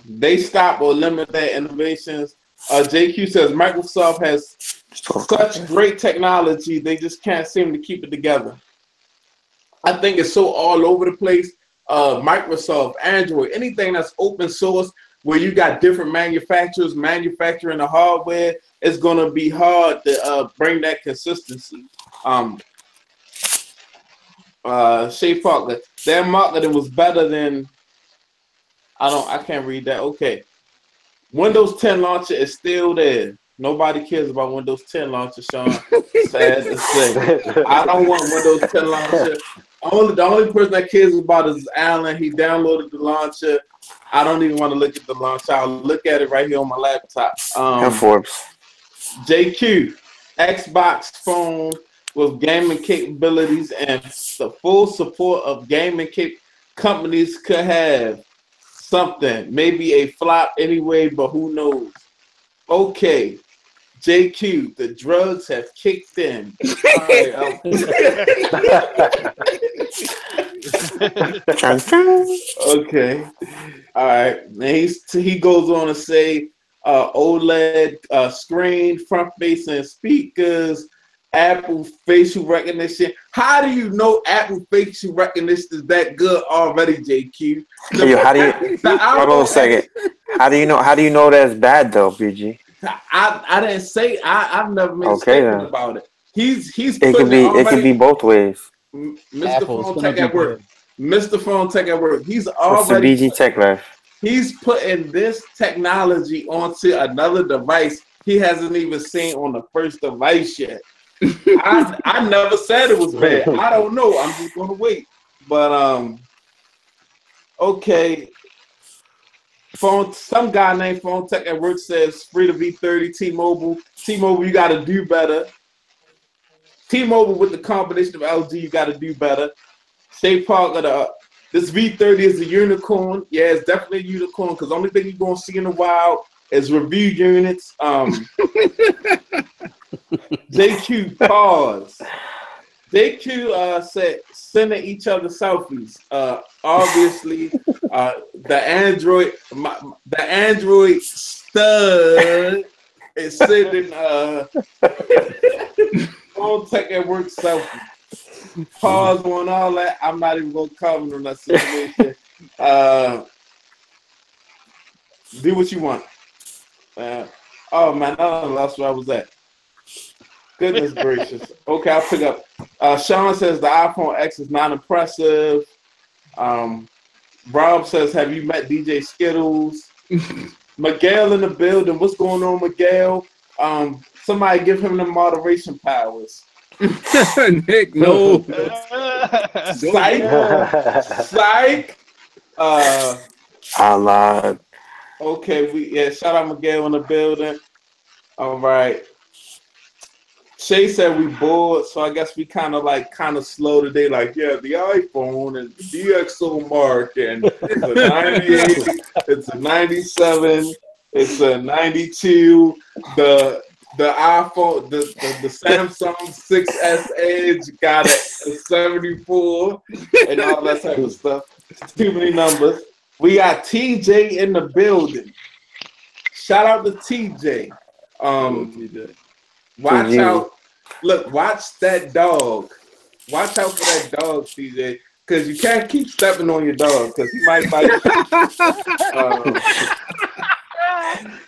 They stop or limit their innovations. JQ says Microsoft has such great technology, they just can't seem to keep it together. I think it's so all over the place. Microsoft, Android, anything that's open source where you got different manufacturers manufacturing the hardware, it's gonna be hard to bring that consistency. Shay Parker, their marketing was better than I can't read that. Okay. Windows 10 launcher is still there. Nobody cares about Windows 10 launcher, Sean. Sad to say. I don't want Windows 10 launcher. The only person that cares about it is Alan. He downloaded the launcher. I don't even want to look at the launcher. I'll look at it right here on my laptop. And Forbes. JQ, Xbox phone with gaming capabilities and the full support of gaming companies could have something, maybe a flop anyway, but who knows? Okay, JQ, the drugs have kicked in. All right, okay, all right. And he goes on to say, OLED screen, front-facing speakers, Apple facial recognition. How do you know Apple facial recognition is that good already, JQ? Yo, how do you? Hold on a second. How do you know? How do you know that's bad though, BG? I didn't say. I've never made a Okay, statement then. about it. He's It putting could be. already. It could be both ways. Mr. Apple, Phone it's gonna Tech be at work. good. Mr. Phone Tech at work. He's It's the already. BG Tech Life. He's putting this technology onto another device he hasn't even seen on the first device yet. I never said it was bad. I don't know. I'm just gonna wait. But okay. Some guy named Phone Tech at work says free to V30 T-Mobile. T-Mobile, you gotta do better. T-Mobile with the combination of LG, you gotta do better. Shay Parker, this V30 is a unicorn. Yeah, it's definitely a unicorn because the only thing you're gonna see in the wild is review units. JQ pause. JQ said sending each other selfies. Obviously, the Android stud is sending Phone Tech at work selfies. Pause on all that. I'm not even gonna comment on that situation. Do what you want. Oh man, I lost where I was at. Goodness gracious. Okay, I'll pick up. Sean says the iPhone X is not impressive. Rob says, have you met DJ Skittles? Miguel in the building. What's going on, Miguel? Somebody give him the moderation powers. Nick, no. Psych. Psych. Allah. Okay, shout out Miguel in the building. All right. Shay said we bored, so I guess we kind of slow today. Like, yeah, the iPhone and the DxO Mark, and it's a 98, it's a 97, it's a 92. The iPhone, the Samsung 6S Edge got a 74, and all that type of stuff. Too many numbers. We got TJ in the building. Shout out to TJ. Watch out. Look, watch that dog. Watch out for that dog, TJ. Because you can't keep stepping on your dog because he might bite you.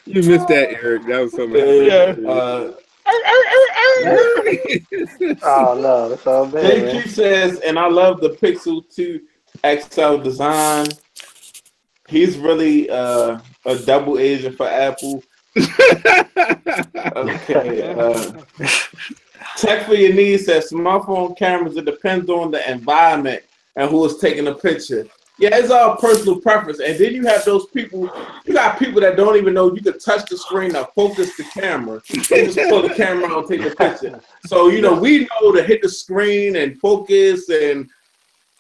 You missed that, Eric. That was something. Oh no, that's all bad. JQ says, and I love the Pixel 2 XL design. He's really a double agent for Apple. Okay. Tech for your needs says smartphone cameras, it depends on the environment and who is taking a picture. Yeah, it's all personal preference. And then you have those people, you got people that don't even know you could touch the screen to focus the camera. They just pull the camera out and take the picture. So, we know to hit the screen and focus and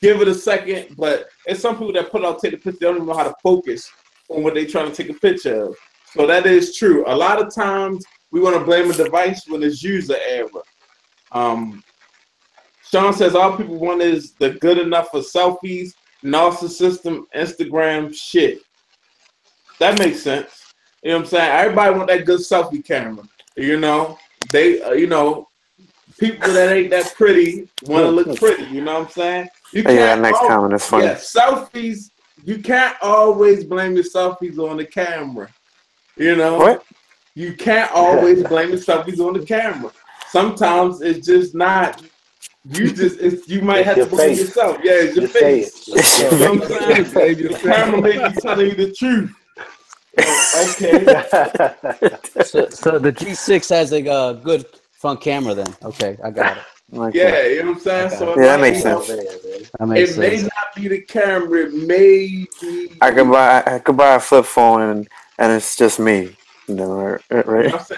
give it a second, but it's some people that put out take the picture, they don't even know how to focus on what they're trying to take a picture of. So that is true. A lot of times we want to blame a device when it's user error. Sean says all people want is the good enough for selfies, narcissism, Instagram shit. That makes sense. You know what I'm saying? Everybody want that good selfie camera. They, people that ain't that pretty want to look pretty. You know what I'm saying? Yeah, next comment is funny. Yeah, selfies. You can't always blame your selfies on the camera. What? You can't always blame your selfies on the camera. Sometimes it's just not. You might have to blame yourself. Yeah, it's your face. You know what I'm saying? The camera may be telling you the truth. Okay. So the G6 has a good front camera then. Okay, I got it. Yeah, you know what I'm saying? So that makes sense. It may not be the camera. It may be. I could buy a flip phone and it's just me. Right? I'm saying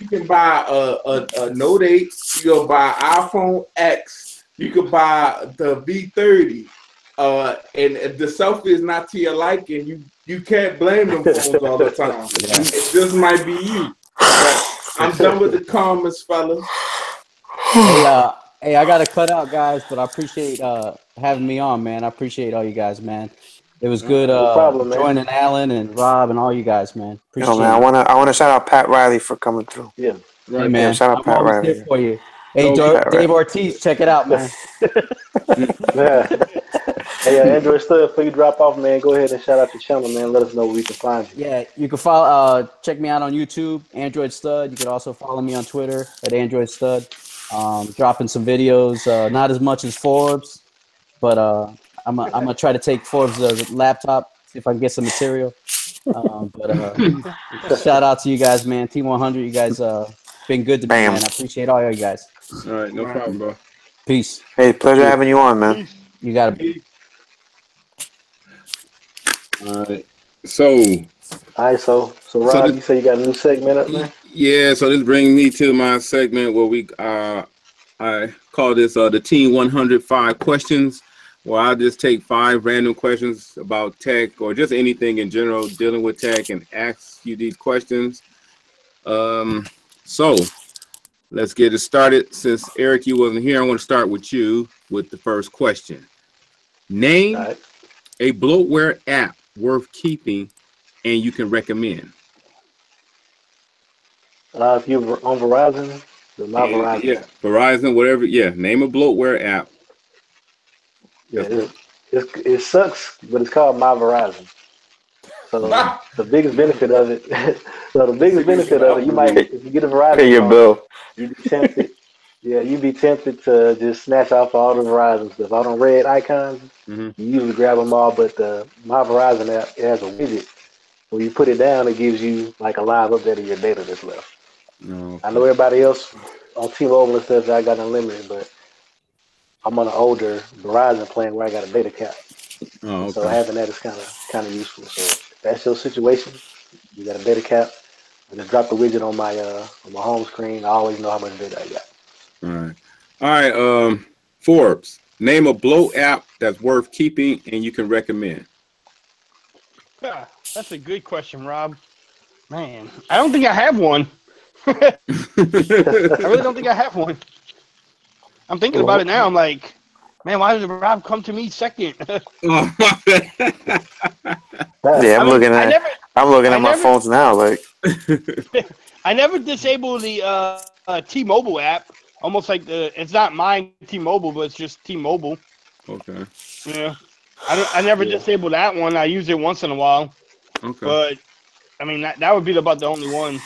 you can buy a Note 8, you can buy iPhone X, you can buy the V30, and if the selfie is not to your liking, you can't blame them phones all the time. It just might be you. But I'm done with the comments, fellas. Hey, I gotta cut out, guys, but I appreciate having me on, man. I appreciate all you guys, man. It was good joining Alan and Rob and all you guys, man. Appreciate it. I wanna shout out Pat Riley for coming through. Yeah, Hey man, Yeah, shout out I'm Pat always Riley. here for you. Hey, Okay. Pat Dave Riley. Ortiz, check it out, man. Yeah. Hey, Android Stud, before you drop off, man, go ahead and shout out your channel, man. Let us know where we can find you. Yeah, you can follow. Check me out on YouTube, Android Stud. You can also follow me on Twitter at Android Stud. Dropping some videos, not as much as Forbes, but I'm gonna try to take Forbes' laptop, see if I can get some material. Shout out to you guys, man. Team 100, you guys been good to me, Bam. man. I appreciate all you guys. All right, no problem, bro. Peace. Hey, pleasure having you on, man. Peace. You got it. All right. So All right, so So Rob, you say you got a new segment up, man? yeah, so this brings me to my segment where I call this the Team 105 questions, where I just take 5 random questions about tech or just anything in general dealing with tech and ask you these questions. So let's get it started. Since Eric, you wasn't here, I want to start with you with the first question. Name All right. a bloatware app worth keeping and you can recommend. If you're on Verizon, the My Verizon Yeah, app. Verizon, whatever. Yeah, name a bloatware app. Yeah, it sucks, but it's called My Verizon. So the biggest benefit of it, you might, if you get a Verizon Pay your phone, bill. you'd be tempted. Yeah, you'd be tempted to just snatch off all the Verizon stuff. All them red icons, Mm-hmm. you usually grab them all, but the My Verizon app, it has a widget. When you put it down, it gives you like a live update of your data that's left. Oh, I know everybody else on T-Mobile and stuff, I got unlimited, but I'm on an older Verizon plan where I got a data cap. And so okay. having that is kind of useful. So if that's your situation, you got a data cap. I just drop the widget on my home screen. I always know how much data I got. All right. All right. Forbes, name a bloat app that's worth keeping and you can recommend. Yeah, that's a good question, Rob. Man, I don't think I have one. I really don't think I have one. I'm thinking about it now. I'm like, man, why did Rob come to me second? Oh, my bad. Yeah, I mean, I'm looking I at my never, phones now. Like, I never disabled the T-Mobile app. Almost like it's not mine T-Mobile, but it's just T-Mobile. Okay. Yeah, I never Yeah. disabled that one. I use it once in a while, Okay. but I mean that would be about the only one.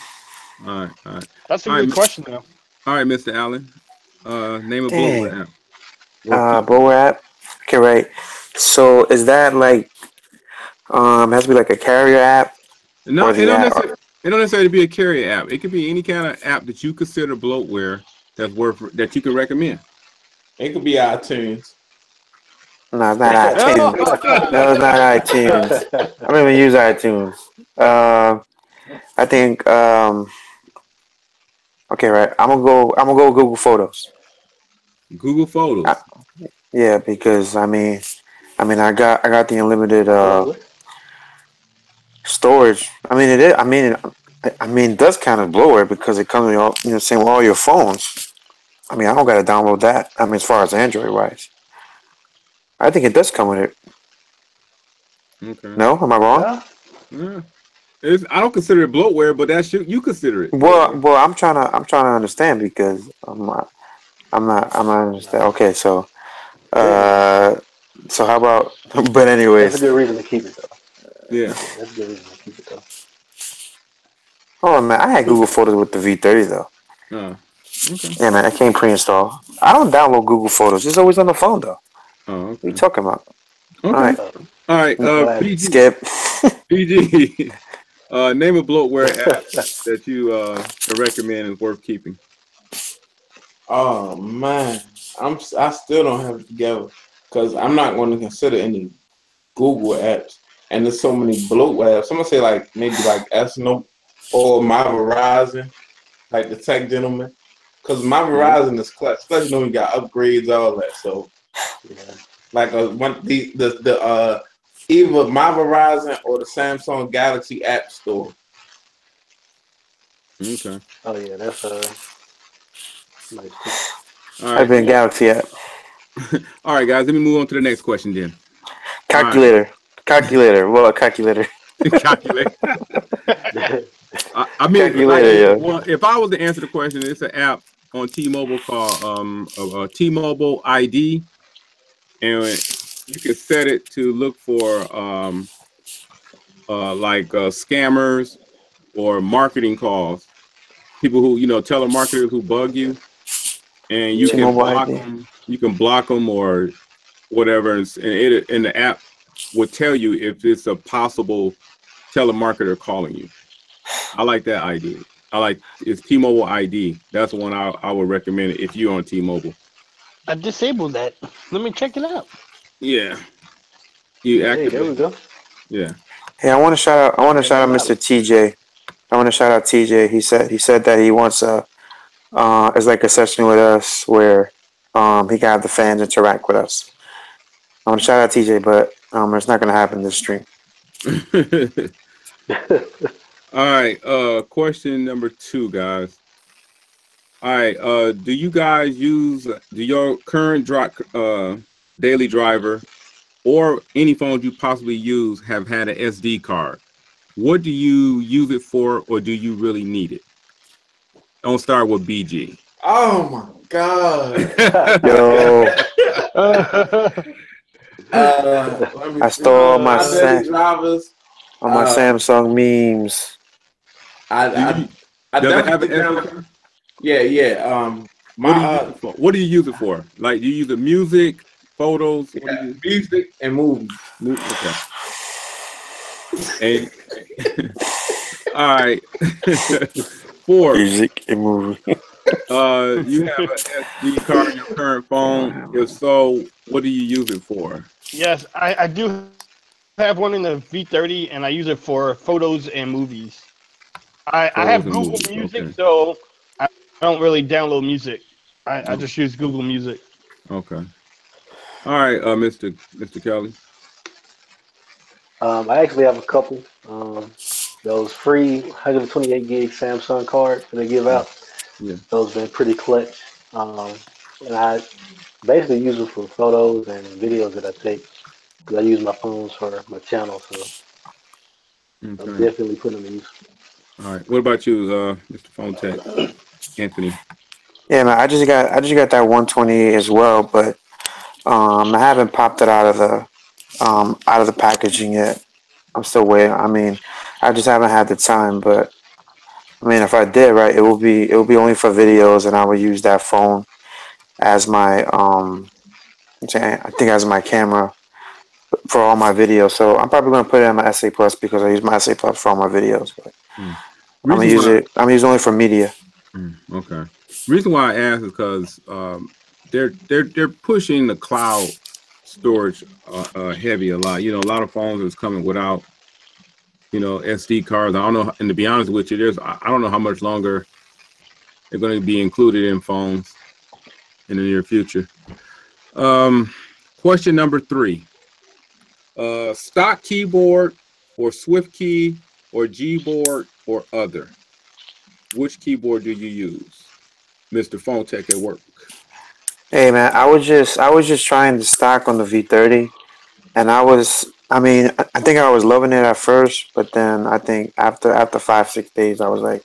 All right. All right. That's a All good right. question though. All right, Mr. Allen. Name a dang. bloatware app worth keeping. But we're at. Okay, right. So is that like has to be like a carrier app No, or it the don't app? necessarily. It don't necessarily be a carrier app. It could be any kind of app that you consider bloatware that you can recommend. It could be iTunes. No, it's not iTunes. No, it's not iTunes. I don't even use iTunes. I think okay, right. I'm gonna go Google Photos. Google Uh, Photos. yeah, because I got the unlimited What? storage. I mean it is. It does kind of blow because it comes with all same with all your phones. I mean I don't got to download that. I mean as far as Android wise, I think it does come with it. Okay. No, am I wrong? Yeah. Yeah. I don't consider it bloatware, but that's you consider it bloatware. Well, I'm trying to understand because I'm not understand. Nah. Okay, Yeah. uh, so how about? But That's a anyways, good reason to keep it though. Yeah. Yeah, that's a good reason to keep it though. oh man, I had Google Photos with the V30 though. Oh. Okay. Yeah, man, it came pre-installed. I don't download Google Photos. It's always on the phone though. Oh. What are you Okay. talking about? All Okay. right, Uh, All right. what happened? PG. skip. PG. Name a bloatware app that you can recommend is worth keeping. Oh man, I still don't have it together because I'm not going to consider any Google apps, and there's so many bloatware apps. I'm gonna say like maybe like SNO or my Verizon, like the tech gentleman, because my Mhm. Verizon is clutch, especially when we got upgrades, all that. So Yeah. like one the either my Verizon or the Samsung Galaxy App Store. Okay. Oh yeah, that's nice too. All I've right. been Galaxy app. All right, guys. Let me move on to the next question then. All right. Calculator. Calculator. Well, a calculator. Calculate. I mean, Calculator, yeah. well, if I was to answer the question, it's an app on T-Mobile called T-Mobile ID, and you can set it to look for scammers or marketing calls, people who telemarketers who bug you, and you can T-Mobile block ID. them. You can block them or whatever, and the app will tell you if it's a possible telemarketer calling you. I like that idea. It's T-Mobile ID. That's the one I would recommend it if you're on T-Mobile. I disabled that. Let me check it out. Yeah, you Hey, there we activate. go. Yeah. Hey, I want to shout out. I want to Yeah, shout out that Mr. TJ. I want to shout out TJ. He said that he wants it's like a session with us where he can have the fans interact with us. I want to shout out TJ, but it's not going to happen this stream. All right. Question number 2, guys. All right. Do you guys do your current daily driver or any phones you possibly use have had an SD card? What do you use it for, or do you really need it? Don't start with BG. Oh my god. Yo, Let me I see. stole all my My daily drivers. Samsung memes. I Does it have definitely an get SD down. card? Yeah. What do you use it for? What do you use it for? Like, do you use the music, photos? What do you music and movies. Okay. And all right. 4. Music and movie. You have an SD card in your current phone. If so, what do you use it for? Yes, I do have one in the V30, and I use it for photos and movies. I have Photos and Google movies. Music, Okay. so I don't really download music. I just use Google Music. Okay. All right, Mr. Kelly. I actually have a couple. Those free 128 gig Samsung cards that they give out. Yeah. Those been pretty clutch. And I basically use them for photos and videos that I take because I use my phones for my channel. So I'm Okay. definitely putting them in use. All right. What about you, Mr. Phone Tech, Anthony? Yeah, man. I just got that 128 as well, but I haven't popped it out of the packaging yet. I'm still waiting. I mean, I just haven't had the time, but I mean, if I did, right, it will be only for videos, and I would use that phone as my I think as my camera for all my videos. So I'm probably gonna put it on my SA Plus because I use my SA Plus for all my videos. But I'm gonna use it. I'm gonna use it only for media. Okay. Reason why I ask is because they're pushing the cloud storage heavy a lot. A lot of phones is coming without SD cards. I don't know, and to be honest with you, I don't know how much longer they're going to be included in phones in the near future. Question number 3. Stock keyboard or SwiftKey or Gboard or other. Which keyboard do you use, Mr. Phone Tech at work? Hey man, I was just trying to stock on the V30, and I mean, I think I was loving it at first, but then I think after 5-6 days, I was like,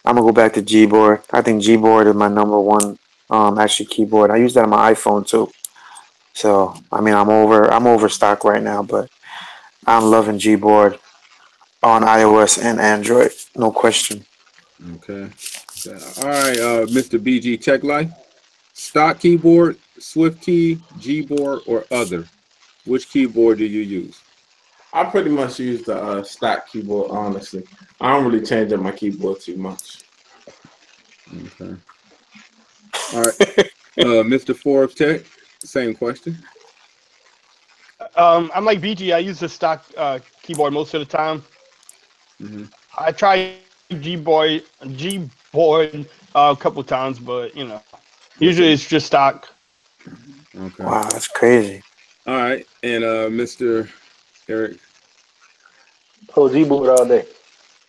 I'm gonna go back to Gboard. I think Gboard is my number one actually keyboard. I use that on my iPhone too. So I mean, I'm overstocked right now, but I'm loving Gboard on iOS and Android, no question. Okay. All right, Mr. BG TechLife. Stock keyboard, SwiftKey, Gboard, or other. Which keyboard do you use? I pretty much use the stock keyboard. Honestly, I don't really change up my keyboard too much. Okay. All right, Mr. Forbes Tech. Same question. I'm like BG. I use the stock keyboard most of the time. I tried Gboard a couple times, but usually it's just stock. Okay. Wow, that's crazy. All right, and Mr. Eric. Oh, Gboard all day.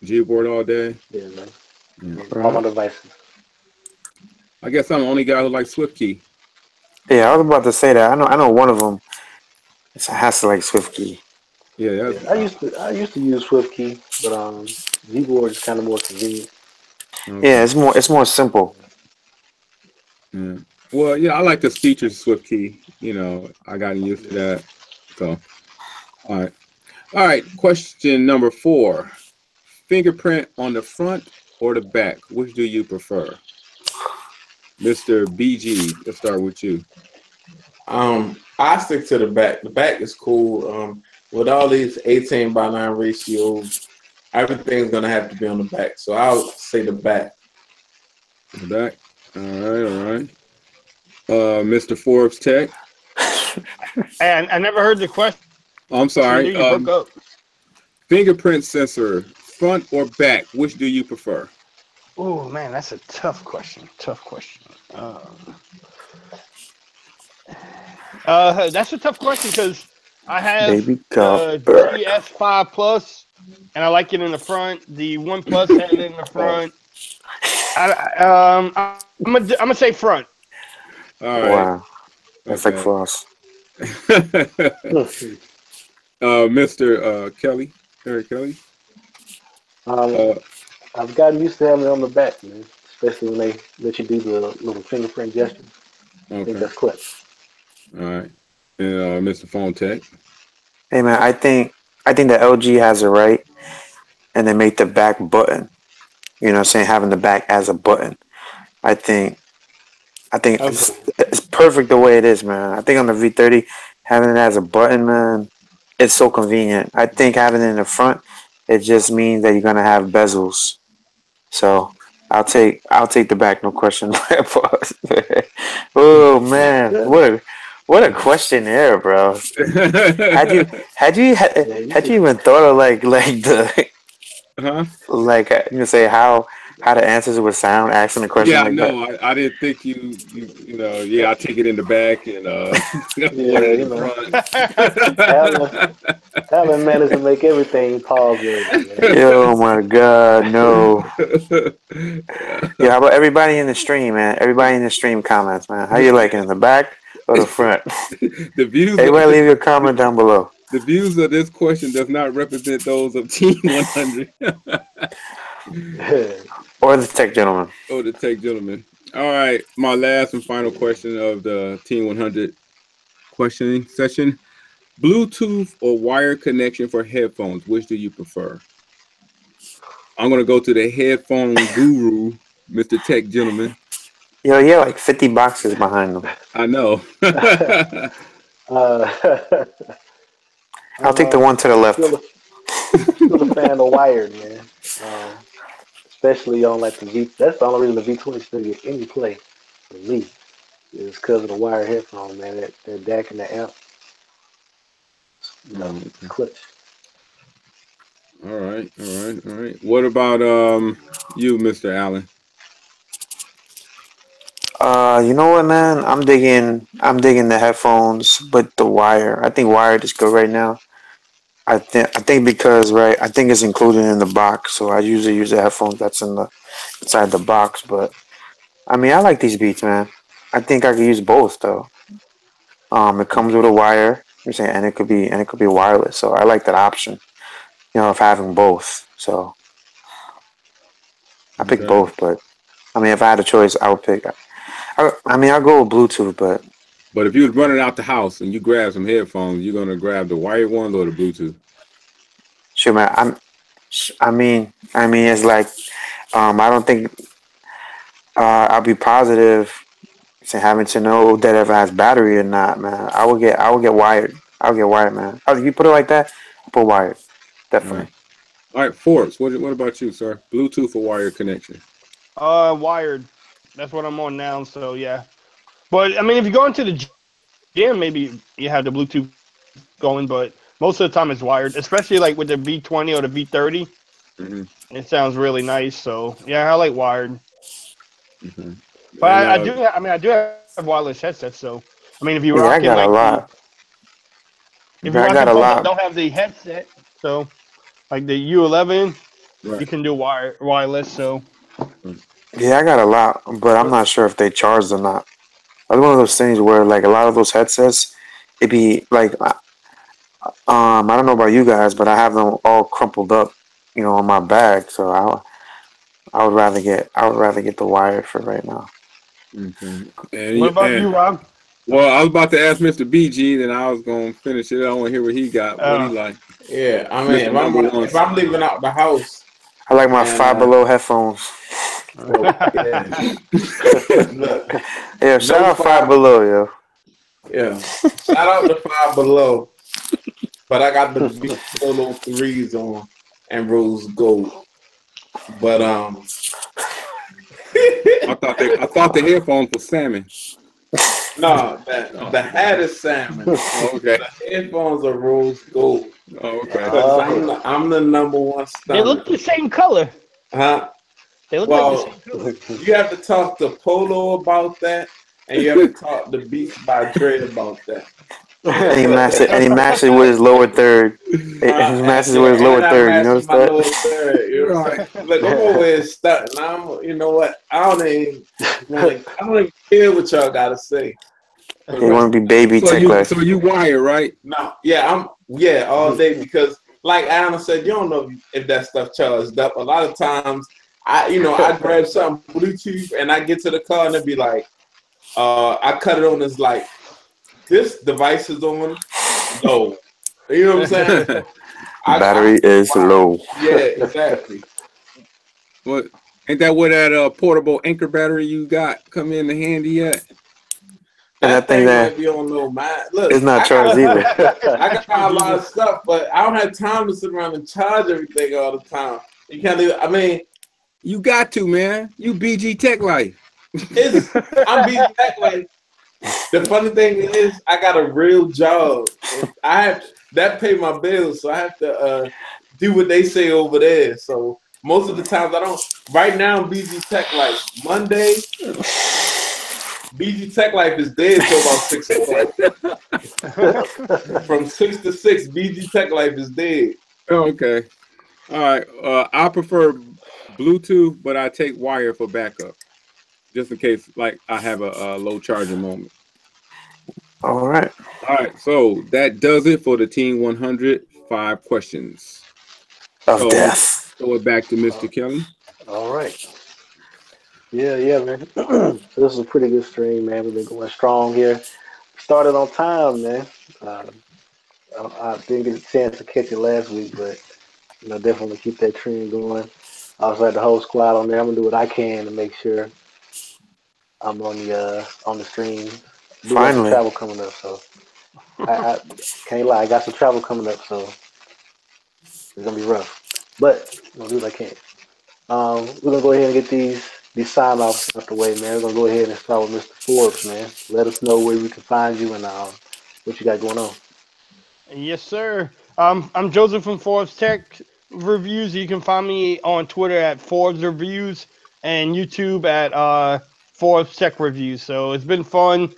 Gboard all day. Yeah, man. Yeah. All my devices. I guess I'm the only guy who likes SwiftKey. Yeah, I was about to say that. I know one of them. It has to like SwiftKey. Yeah, I used to use SwiftKey, but Gboard is kind of more convenient. Okay. Yeah, it's more simple. Yeah. Well, yeah, I like the features Swift key. You know, I got used to that. So, all right. All right. Question number 4. Fingerprint on the front or the back? Which do you prefer? Mr. BG, let's start with you. I stick to the back. The back is cool. With all these 18:9 ratios, everything's gonna have to be on the back. So I'll say the back. The back. All right, all right. Mr. Forbes Tech. And I never heard the question. Oh, I'm sorry. You broke up. Fingerprint sensor, front or back? Which do you prefer? Oh man, that's a tough question. That's a tough question because I have Baby got the back. GS5 Plus, and I like it in the front. The One Plus has it in the front. I'm gonna say front. All right. Wow, that's like Okay. floss. Mr. Kelly, Eric Kelly. um, Uh, I've gotten used to having it on the back, man. Especially when they let you do the little fingerprint gesture. I think okay. that's clutch. All right. And Mr. Phone Tech. Hey man, I think the LG has it right, and they make the back button. You know, what I'm saying having the back as a button. I think Okay. it's perfect the way it is, man. I think on the V30 having it as a button, man, it's so convenient. I think having it in the front, it just means that you're gonna have bezels. So I'll take the back, no question. Oh man, what a questionnaire, bro. Had you had you had, Yeah, you had just you even thought of like the Huh? like say how the answers would sound asking a question Yeah, like that? no, I didn't think you know, yeah, I take it in the back and one yeah, in you the know, Alan, front. Alan managed to make everything pause worthy, man. Oh my god, no. Yeah, Yeah. how about everybody in the stream, man? Everybody in the stream comments, man. How you liking in the back or the front? The views of Everybody this leave your comment down below. the views of this question does not represent those of Team 100 Or the tech gentleman. or the Tech Gentleman. All right, my last and final question of the Team 100 questioning session: Bluetooth or wire connection for headphones? Which do you prefer? I'm gonna go to the headphone guru, Mr. Tech Gentleman. Yo, yeah, like 50 boxes behind them. I know. uh, I'll take the uh, one to the I'm left. still a fan of wired, man. Um, especially on like the V. That's the only reason the V20 still get any play for me is because of the wired headphone, man. That DAC and the amp, Oh, it's okay. clutch. All right, all right, all right. What about you, Mr. Allen? You know what, man? I'm digging the headphones, but the wire. I think wired is good right now. I think because right, I think it's included in the box, so I usually use the headphones that's inside the box. But I mean, I like these beats, man. I think I could use both though. It comes with a wire, you're saying, and it could be wireless. So I like that option, of having both. So I pick Okay. both, but I mean, if I had a choice, I would pick. I mean, I'll go with Bluetooth, but But if you was running out the house and you grab some headphones, you're gonna grab the wired ones or the Bluetooth. sure, man. I mean, it's like, I don't think I'll be positive to having to know that if it has battery or not, man. I would get wired. I'll get wired, man. Oh, if you put it like that, I'll put wired, All right. definitely. All right, Forbes. What about you, sir? Bluetooth or wired connection? Wired. That's what I'm on now. So yeah. But I mean, if you go into the gym, maybe you have the Bluetooth going, but most of the time it's wired, especially like with the V20 or the V30. Mm-hmm. It sounds really nice. So yeah, I like wired. Mm-hmm. But And I do have wireless headsets. So I mean, if you're Yeah, rocking I like got a lot. if you're I rocking got a phones that lot. don't have the headset, so like the U11, right. you can do wireless. So Yeah, I got a lot, but I'm but not sure if they charged or not. It's one of those things where like a lot of those headsets, it be like, I don't know about you guys, but I have them all crumpled up. on my bag. So I would rather get the wired for right now. Okay. What about you, Rob? Well, I was about to ask Mr. BG, then I was gonna finish it. I want to hear what he got. What he Uh, like, Yeah, I mean, Mr. Number One. if I'm leaving out the house I like my and Five Below headphones. yeah, look, Yeah, shout no out Five five, Below, yo. yeah, shout out to Five Below, but I got the Beat Solo threes on and rose gold. But I thought the headphones were salmon. no, Oh, the hat is salmon. okay. The headphones are rose gold Oh, okay. because Oh, I'm the number one they stunner. look the same color. Huh? They look like the Well, same color. you have to talk to Polo about that, and you have to talk to Beats by Dre about that. And he matches with his lower third. He matches with his lower And I third. You matched notice my that? lower third. You know what I'm Right. saying? Look, I'm over here stunting. You know what? I don't even care what y'all gotta say for the He rest want of to be baby So Tech you Life. wired, right? no. All day because like Anna said, you don't know if that stuff charged up. A lot of times I grab something Bluetooth and I get to the car and it'd be like, I cut it on as like this device is on low. You know what I'm saying? Battery is wow. low. Yeah, exactly. What? Ain't that where that portable anchor battery you got come in handy yet? And I That think thing that might be on low. Man, look, it's not charged either. I got a lot of stuff, but I don't have time to sit around and charge everything all the time. You can't leave. I mean, You got to, man. You BG Tech Life. I'm busy that way. The funny thing is, I got a real job. I have that pay my bills, so I have to do what they say over there. So most of the times I don't. Right now, I'm BG Tech Life. Monday, BG Tech Life is dead till about 6 o'clock. From 6 to 6, BG Tech Life is dead. Okay. All right. I prefer Bluetooth, but I take wire for backup, just in case, like, I have a low charging moment. All right. All right. So that does it for the Team 100 5 questions. Of So death. throw it back to Mr. Kelly. all right. Yeah, man. So this is a pretty good stream, man. We've been going strong here. Started on time, man. Uh, I didn't get a chance to catch it last week, but definitely keep that trend going. I also had the whole squad on there. I'm gonna do what I can to make sure I'm on the stream. Do got some Finally. travel coming up, so I can't lie. I got some travel coming up, so it's gonna be rough. But I'm gonna do what I can. We're gonna go ahead and get these sign offs out the way, man. We're gonna go ahead and start with Mr. Forbes, man. Let us know where we can find you and what you got going on. Yes, sir. I'm Joseph from Forbes Tech Reviews. You can find me on Twitter at Forbes Reviews and YouTube at Forbes Tech Reviews. So it's been fun.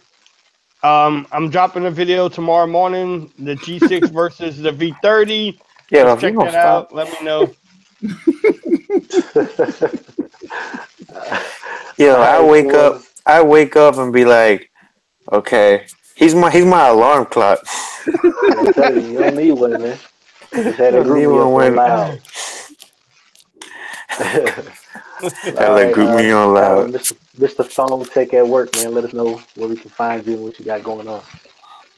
I'm dropping a video tomorrow morning, the G6 versus the V30. Yeah, Just if you check gonna that stop. out. Let me know. Yo, All right, Forbes. I wake up and be like, okay, he's my alarm clock. I'm telling you, you don't need one, man. Just had I that don't need group me one up on when loud. I All like right, group me on start loud. with Mr. Phone Tech at work, man. Let us know where we can find you and what you got going on.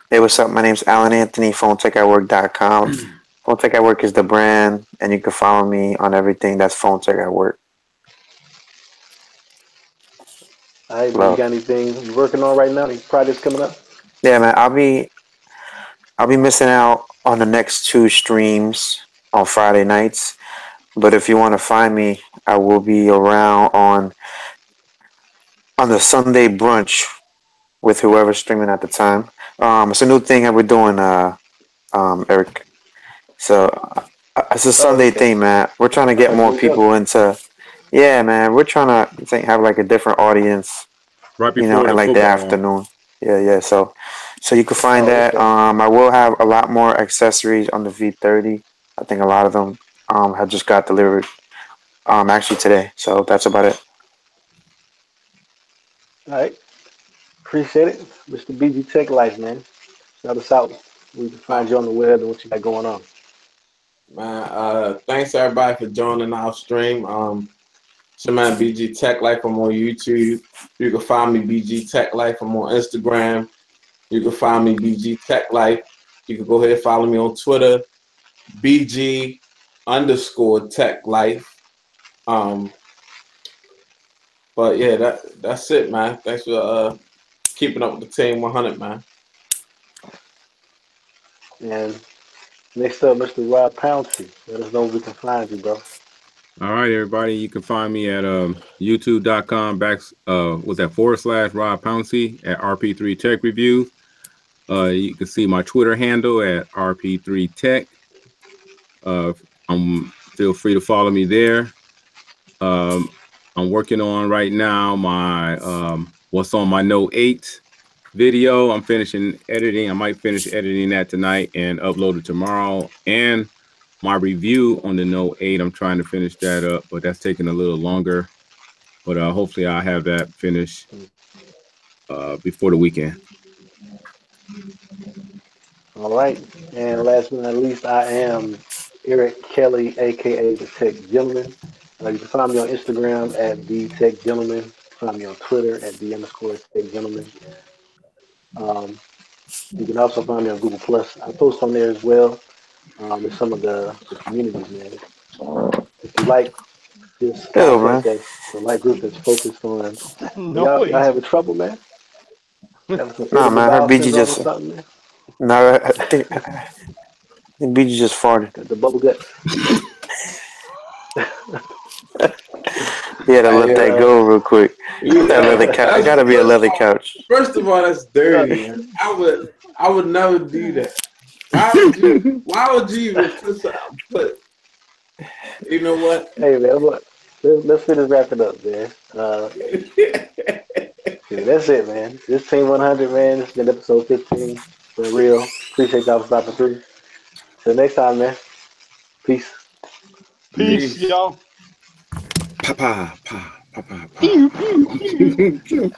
Hey, what's up? My name's Alan Anthony, PhoneTechAtWork.com. Phone Tech at Work is the brand, and you can follow me on everything that's Phone Tech at Work. All right, man. You Love. got anything you working on right now? Any projects coming up? Yeah, man. I'll be missing out on the next two streams on Friday nights. But if you want to find me, I will be around on the Sunday brunch with whoever's streaming at the time. It's a new thing that we're doing, Eric. So it's a Oh, Sunday okay. thing, man. We're trying to That's get like more new people show. into. Yeah, man. We're trying to have like a different audience, Right before in the like the football. afternoon. Yeah, yeah. So you can find Oh, that. okay. I will have a lot more accessories on the V30. I think a lot of them have just got delivered actually today. So that's about it. All right. Appreciate it. Mr. BG Tech Life, man. Shout us out. We can find Uh, you on the web and what you got going on. Man, thanks everybody for joining our stream. It's your man BG Tech Life. I'm on YouTube. You can find me BG Tech Life. I'm on Instagram. You can find me BG Tech Life. You can go ahead and follow me on Twitter, BG_Tech Life. But yeah, that's it, man. Thanks for keeping up with the team 100, man. And next up, Mr. Rob Pouncey. Let us know where we can find you, bro. All right, everybody. You can find me at youtube.com /Rob Pouncey at RP3 Tech Reviews. You can see my Twitter handle at RP3 Tech. Feel free to follow me there. I'm working on right now my what's on my Note 8 video. I'm finishing editing. I might finish editing that tonight and upload it tomorrow. And my review on the Note 8, I'm trying to finish that up, but that's taking a little longer. But hopefully I'll have that finished before the weekend. All right. And last but not least, I am Eric Kelly, aka the Tech Gentleman. You can find me on Instagram at the Tech Gentleman. Find me on Twitter at the_Tech Gentleman. You can also find me on Google Plus. I post on there as well. With some of the communities, man. If you like this Hell, content, man. the light group that's focused on, y'all Noise. having trouble, man? Having some Nah, irritable man. I heard bowel BG syndrome or just. something, man? Nah, I think BG just farted. Got the bubble guts. He had to let that go real quick. That leather couch. It gotta be a leather couch. First of all, that's dirty, man. I would never do that. Why would you even put you know what? Hey, man, look, let's finish wrapping up, man. Yeah, that's it, man. This Team 100, man. This has been episode 15. For real. Appreciate y'all for stopping through. Till next time, man. Peace. Peace, y'all. Pa pa pa pa pa pa. Pew, pew, pew.